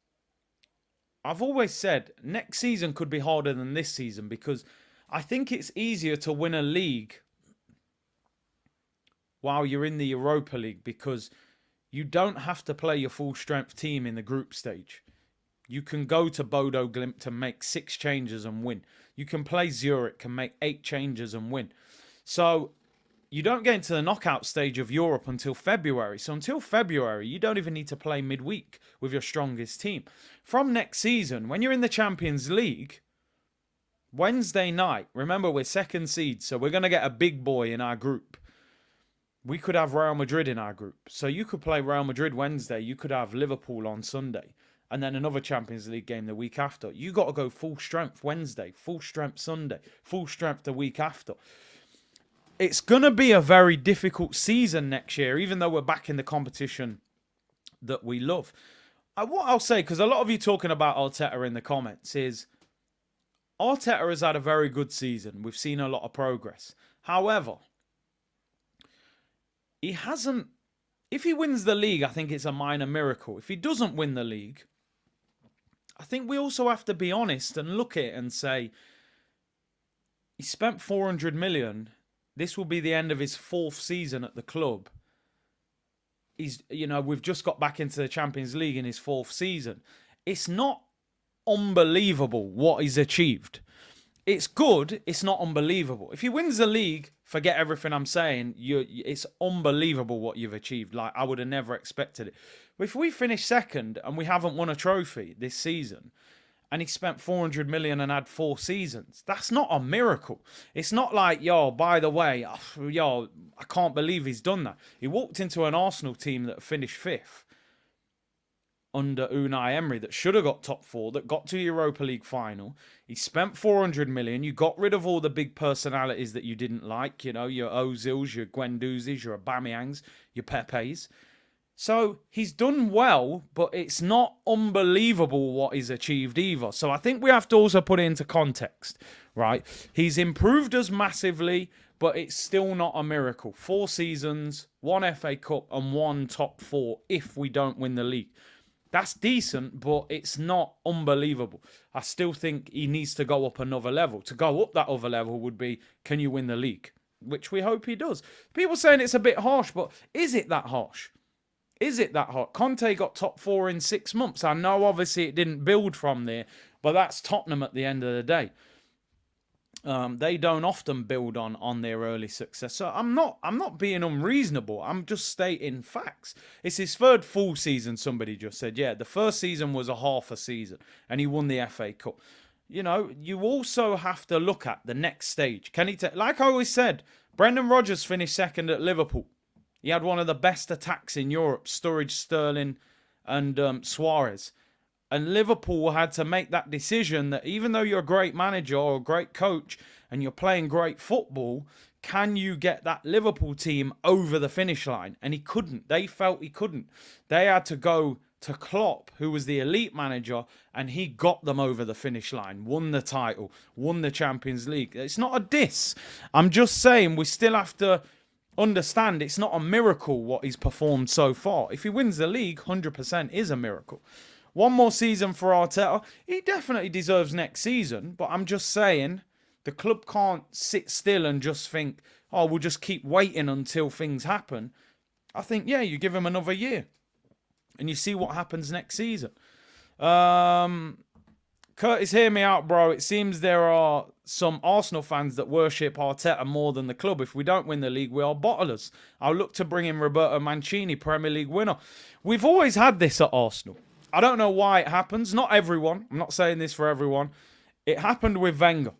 I've always said next season could be harder than this season, because I think it's easier to win a league while you're in the Europa League, because you don't have to play your full strength team in the group stage. You can go to Bodo Glimt and make 6 changes and win. You can play Zurich and make 8 changes and win. So you don't get into the knockout stage of Europe until February. So until February, you don't even need to play midweek with your strongest team. From next season, when you're in the Champions League, Wednesday night, remember we're second seed, so we're going to get a big boy in our group. We could have Real Madrid in our group. So you could play Real Madrid Wednesday. You could have Liverpool on Sunday. And then another Champions League game the week after. You got to go full strength Wednesday, full strength Sunday, full strength the week after. It's going to be a very difficult season next year, even though we're back in the competition that we love. What I'll say, because a lot of you talking about Arteta in the comments, is Arteta has had a very good season. We've seen a lot of progress. However, he hasn't... If he wins the league, I think it's a minor miracle. If he doesn't win the league, I think we also have to be honest and look at it and say, he spent 400 million. This will be the end of his 4th season at the club. We've just got back into the Champions League in his 4th season. It's not unbelievable what he's achieved. It's good. It's not unbelievable. If he wins the league, forget everything I'm saying. It's unbelievable what you've achieved. Like, I would have never expected it. But if we finish second and we haven't won a trophy this season, and he spent 400 million and had 4 seasons, that's not a miracle. It's not like, by the way, I can't believe he's done that. He walked into an Arsenal team that finished 5th under Unai Emery, that should have got top 4, that got to Europa League final. He spent 400 million. You got rid of all the big personalities that you didn't like, your Ozils, your Guendouzi's, your Aubameyangs, your Pepes. So he's done well, but it's not unbelievable what he's achieved either. So I think we have to also put it into context, right? He's improved us massively, but it's still not a miracle. 4 seasons, 1 FA Cup and 1 top 4 if we don't win the league. That's decent, but it's not unbelievable. I still think he needs to go up another level. To go up that other level would be, can you win the league? Which we hope he does. People saying it's a bit harsh, but is it that harsh? Is it that hot? Conte got top 4 in 6 months. I know obviously it didn't build from there, but that's Tottenham at the end of the day. They don't often build on their early success. So I'm not being unreasonable. I'm just stating facts. It's his 3rd full season, somebody just said. Yeah, the first season was a half a season, and he won the FA Cup. You also have to look at the next stage. Can he take... Like I always said, Brendan Rodgers finished 2nd at Liverpool. He had one of the best attacks in Europe, Sturridge, Sterling and Suarez. And Liverpool had to make that decision that even though you're a great manager or a great coach and you're playing great football, can you get that Liverpool team over the finish line? And he couldn't. They felt he couldn't. They had to go to Klopp, who was the elite manager, and he got them over the finish line, won the title, won the Champions League. It's not a diss. I'm just saying we still have to understand it's not a miracle what he's performed so far. If he wins the league, 100% is a miracle. One more season for Arteta. He definitely deserves next season, but I'm just saying The club can't sit still and just think, oh, we'll just keep waiting until things happen. I think, yeah, you give him another year and you see what happens next season. Curtis, hear me out, bro. It seems there are some Arsenal fans that worship Arteta more than the club. If we don't win the league, we are bottlers. I'll look to bring in Roberto Mancini, Premier League winner. We've always had this at Arsenal. I don't know why it happens. Not everyone. I'm not saying this for everyone. It happened with Wenger.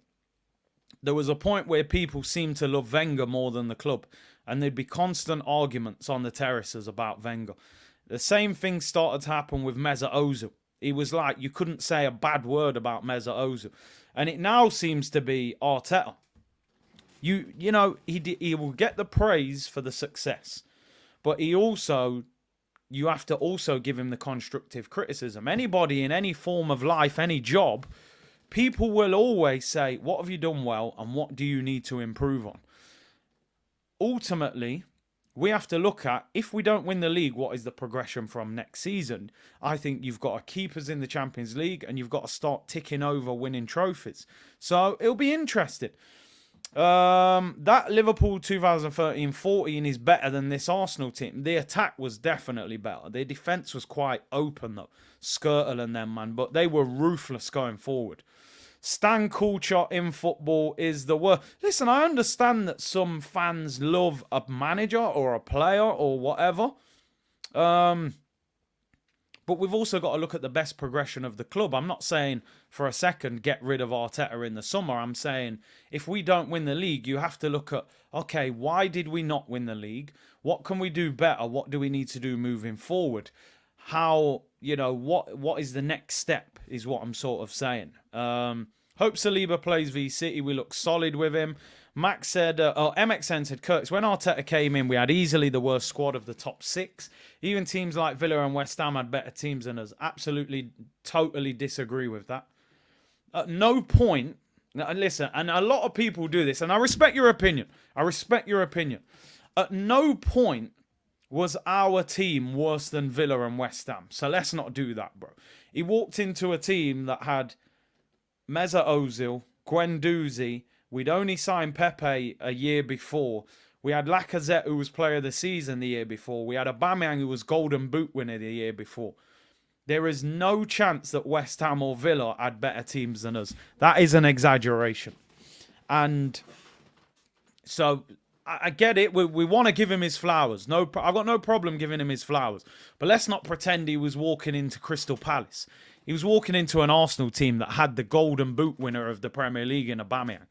There was a point where people seemed to love Wenger more than the club. And there'd be constant arguments on the terraces about Wenger. The same thing started to happen with Mesut Ozil. He was like, you couldn't say a bad word about Mesut Ozil. And it now seems to be Arteta. You know, he will get the praise for the success. But you have to also give him the constructive criticism. Anybody in any form of life, any job, people will always say, what have you done well and what do you need to improve on? Ultimately, we have to look at, if we don't win the league, what is the progression from next season? I think you've got to keep us in the Champions League and you've got to start ticking over winning trophies. So it'll be interesting. That Liverpool 2013-14 is better than this Arsenal team. The attack was definitely better. Their defence was quite open though. Skirtle and them, man. But they were ruthless going forward. Stan culture in football is the worst. Listen, I understand that some fans love a manager or a player or whatever. But we've also got to look at the best progression of the club. I'm not saying for a second get rid of Arteta in the summer. I'm saying if we don't win the league, you have to look at, okay, why did we not win the league? What can we do better? What do we need to do moving forward? How, you know, what is the next step is what I'm sort of saying. Hope Saliba plays v City. We look solid with him. Max said, MXN said, Curtis, when Arteta came in, we had easily the worst squad of the top 6. Even teams like Villa and West Ham had better teams than us. Absolutely, totally disagree with that. At no point, listen, and a lot of people do this, and I respect your opinion. I respect your opinion. At no point was our team worse than Villa and West Ham. So let's not do that, bro. He walked into a team that had Mesut Ozil, Guendouzi. We'd only signed Pepe a year before. We had Lacazette, who was player of the season the year before. We had Aubameyang, who was Golden Boot winner the year before. There is no chance that West Ham or Villa had better teams than us. That is an exaggeration. And so I get it. We want to give him his flowers. I've got no problem giving him his flowers. But let's not pretend he was walking into Crystal Palace. He was walking into an Arsenal team that had the Golden Boot winner of the Premier League in Aubameyang.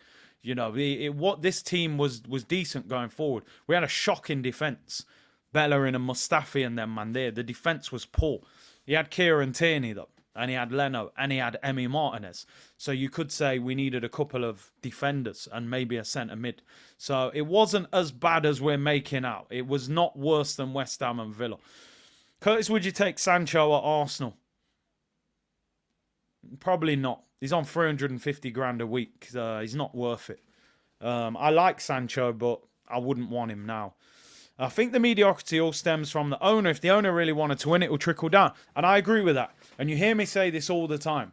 You know, what this team was decent going forward. We had a shocking defence. Bellerin and Mustafi and them, man, there. The defence was poor. He had Kieran Tierney, though. And he had Leno. And he had Emi Martinez. So you could say we needed a couple of defenders and maybe a centre mid. So it wasn't as bad as we're making out. It was not worse than West Ham and Villa. Curtis, would you take Sancho at Arsenal? Probably not. He's on 350 grand a week. He's not worth it. I like Sancho, but I wouldn't want him now. I think the mediocrity all stems from the owner. If the owner really wanted to win, it will trickle down. And I agree with that. And you hear me say this all the time.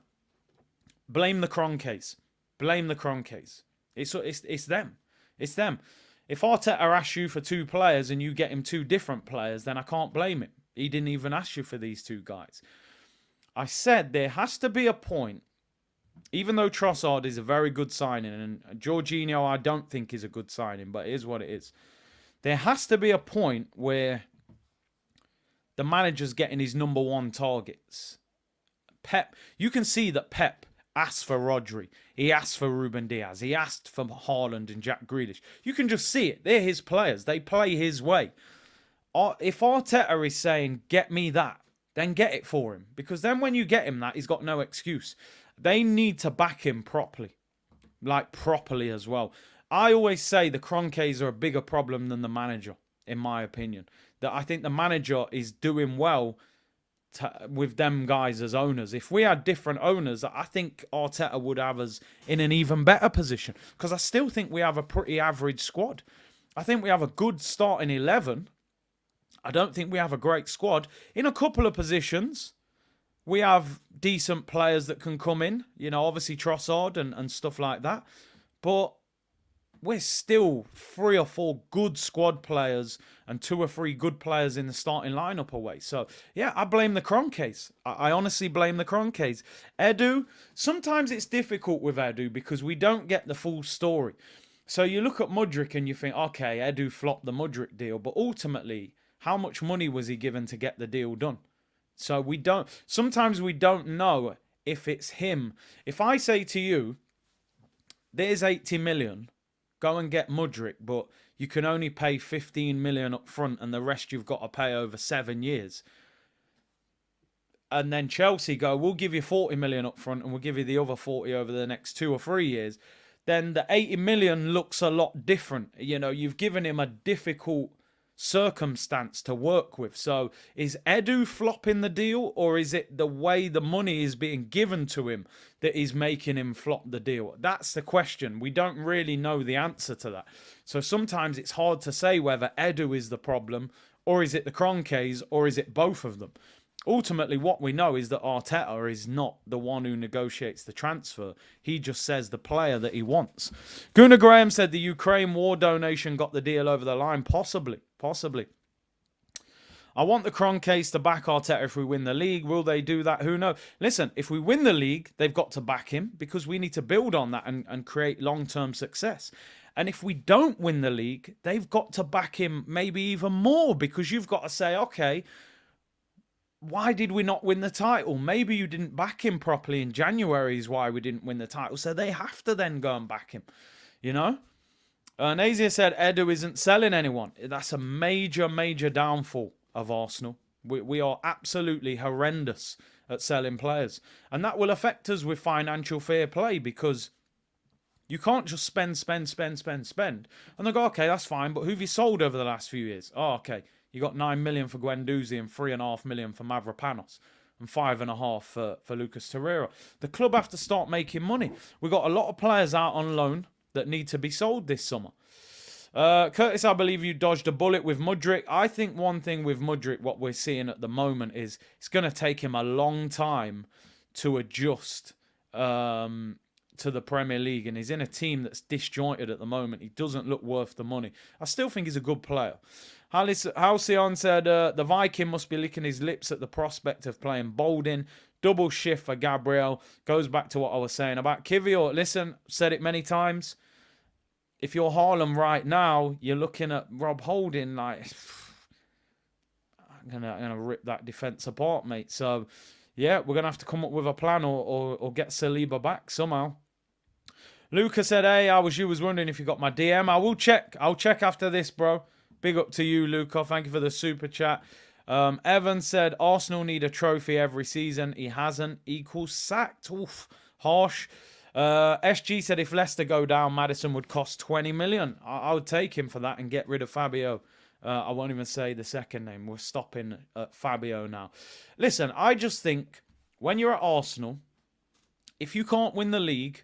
Blame the Kroenkes. Blame the Kroenkes. It's them. It's them. If Arteta asks you for 2 players and you get him 2 different players, then I can't blame him. He didn't even ask you for these 2 guys. I said there has to be a point, even though Trossard is a very good signing, and Jorginho I don't think is a good signing, but it is what it is. There has to be a point where the manager's getting his number 1 targets. Pep, you can see that Pep asked for Rodri. He asked for Ruben Diaz. He asked for Haaland and Jack Grealish. You can just see it. They're his players. They play his way. If Arteta is saying, get me that, then get it for him. Because then when you get him that, he's got no excuse. They need to back him properly. Like, properly as well. I always say the Kroenkes are a bigger problem than the manager, in my opinion. That I think the manager is doing well with them guys as owners. If we had different owners, I think Arteta would have us in an even better position. Because I still think we have a pretty average squad. I think we have a good starting 11. I don't think we have a great squad. In a couple of positions, we have decent players that can come in. You know, obviously Trossard and stuff like that. But we're still 3 or 4 good squad players and 2 or 3 good players in the starting lineup away. So, yeah, I blame the Kroenkes. I honestly blame the Kroenkes. Edu, sometimes it's difficult with Edu because we don't get the full story. So you look at Mudryk and you think, okay, Edu flopped the Mudryk deal. But ultimately, how much money was he given to get the deal done? So sometimes we don't know if it's him. If I say to you, there's 80 million, go and get Mudryk, but you can only pay 15 million up front and the rest you've got to pay over 7 years. And then Chelsea go, we'll give you 40 million up front and we'll give you the other 40 over the next 2 or 3 years. Then the 80 million looks a lot different. You know, you've given him a difficult circumstance to work with. So is Edu flopping the deal, or is it the way the money is being given to him that is making him flop the deal? That's the question. We don't really know the answer to that. So sometimes it's hard to say whether Edu is the problem, or is it the Kroenkes, or is it both of them. Ultimately, what we know is that Arteta is not the one who negotiates the transfer. He just says the player that he wants. Gunnar Graham said the Ukraine war donation got the deal over the line. Possibly. I want the Kroenkes to back Arteta if we win the league. Will they do that? Who knows? Listen, if we win the league, they've got to back him because we need to build on that and create long-term success. And if we don't win the league, they've got to back him maybe even more because you've got to say, okay, why did we not win the title? Maybe you didn't back him properly in January is why we didn't win the title. So they have to then go and back him, you know? Nazia said Edu isn't selling anyone. That's a major, major downfall of Arsenal. We are absolutely horrendous at selling players. And that will affect us with financial fair play because you can't just spend. And they go, okay, that's fine, but who have you sold over the last few years? Oh, okay. You got 9 million for Guendouzi and 3.5 million for Mavropanos and 5.5 for Lucas Torreira. The club have to start making money. We've got a lot of players out on loan that need to be sold this summer. Curtis, I believe you dodged a bullet with Mudryk. I think one thing with Mudryk, what we're seeing at the moment is it's going to take him a long time to adjust to the Premier League, and he's in a team that's disjointed at the moment. He doesn't look worth the money. I still think he's a good player. Halcyon said the Viking must be licking his lips at the prospect of playing Boldin. Double shift for Gabriel. Goes back to what I was saying about Kivior. Listen, said it many times. If you're Haaland right now, you're looking at Rob Holding like, I'm gonna rip that defence apart, mate. So, yeah, we're going to have to come up with a plan or get Saliba back somehow. Luca said, hey, I was wondering if you got my DM. I will check. I'll check after this, bro. Big up to you, Luca. Thank you for the super chat. Evan said, Arsenal need a trophy every season. He hasn't. Equals sacked. Oof, harsh. SG said, if Leicester go down, Maddison would cost 20 million. I would take him for that and get rid of Fabio. I won't even say the second name. We're stopping at Fabio now. Listen, I just think when you're at Arsenal, if you can't win the league,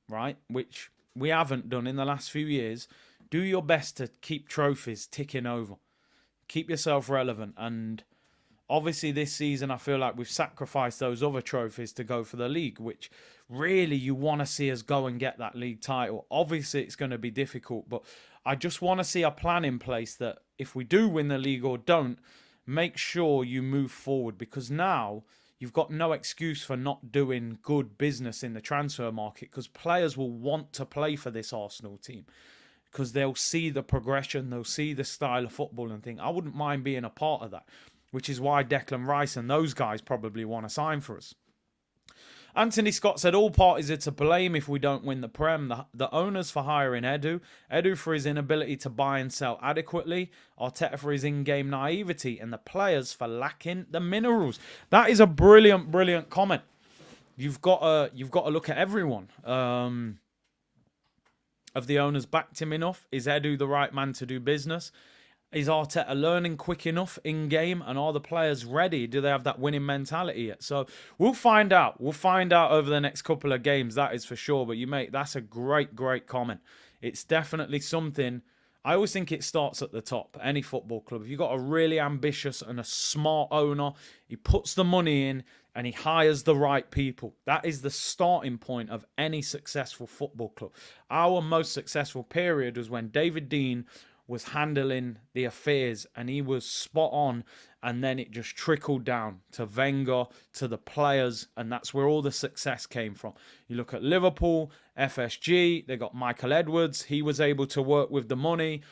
right, which we haven't done in the last few years, do your best to keep trophies ticking over. Keep yourself relevant. And obviously this season, I feel like we've sacrificed those other trophies to go for the league, which really you want to see us go and get that league title. Obviously, it's going to be difficult, but I just want to see a plan in place that if we do win the league or don't, make sure you move forward, because now you've got no excuse for not doing good business in the transfer market, because players will want to play for this Arsenal team because they'll see the progression, they'll see the style of football and think, I wouldn't mind being a part of that, which is why Declan Rice and those guys probably want to sign for us. Anthony Scott said, all parties are to blame if we don't win the Prem. The owners for hiring Edu for his inability to buy and sell adequately, Arteta for his in-game naivety, and the players for lacking the minerals. That is a brilliant, brilliant comment. You've got to look at everyone. Have the owners backed him enough? Is Edu the right man to do business? Is Arteta learning quick enough in-game? And are the players ready? Do they have that winning mentality yet? So we'll find out. We'll find out over the next couple of games, that is for sure. But that's a great, great comment. It's definitely something I always think it starts at the top. Any football club, if you've got a really ambitious and a smart owner, he puts the money in and he hires the right people. That is the starting point of any successful football club. Our most successful period was when David Dean was handling the affairs and he was spot on, and then it just trickled down to Wenger, to the players, and that's where all the success came from. You look at Liverpool, FSG, they got Michael Edwards, he was able to work with the money.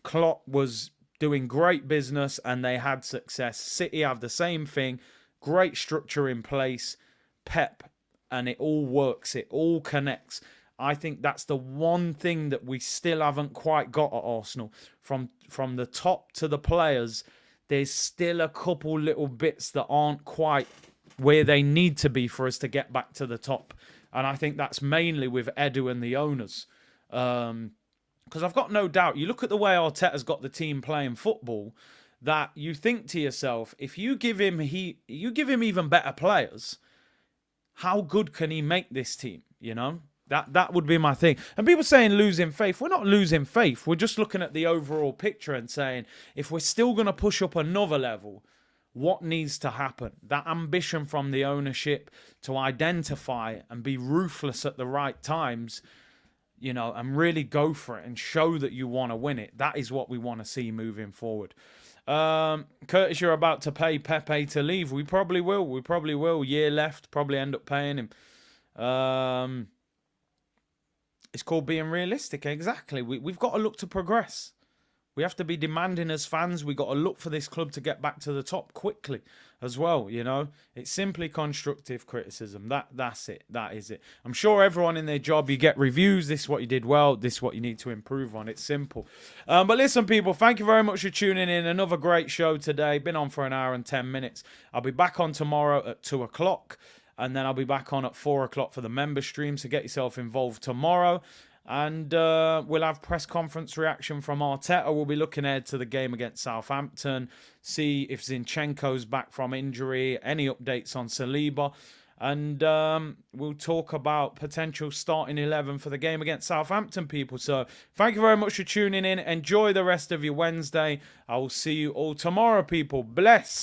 Klopp was doing great business and they had success. City have the same thing, great structure in place, Pep, and it all works, it all connects. I think that's the one thing that we still haven't quite got at Arsenal. From the top to the players, there's still a couple little bits that aren't quite where they need to be for us to get back to the top. And I think that's mainly with Edu and the owners. Because I've got no doubt, you look at the way Arteta's got the team playing football, that you think to yourself, if you give him even better players, how good can he make this team, you know? That would be my thing. And people saying losing faith. We're not losing faith. We're just looking at the overall picture and saying, if we're still going to push up another level, what needs to happen? That ambition from the ownership to identify and be ruthless at the right times, you know, and really go for it and show that you want to win it. That is what we want to see moving forward. Curtis, you're about to pay Pepe to leave. We probably will. We probably will. Year left. Probably end up paying him. It's called being realistic. Exactly. We've got to look to progress. We have to be demanding as fans. We've got to look for this club to get back to the top quickly as well, you know. It's simply constructive criticism. That's it. That is it. I'm sure everyone in their job, you get reviews. This is what you did well. This is what you need to improve on. It's simple. But listen, people, thank you very much for tuning in. Another great show today. Been on for an hour and 10 minutes. I'll be back on tomorrow at 2 o'clock. And then I'll be back on at 4 o'clock for the member stream. So get yourself involved tomorrow. And we'll have press conference reaction from Arteta. We'll be looking ahead to the game against Southampton. See if Zinchenko's back from injury. Any updates on Saliba. And we'll talk about potential starting 11 for the game against Southampton, people. So thank you very much for tuning in. Enjoy the rest of your Wednesday. I will see you all tomorrow, people. Bless.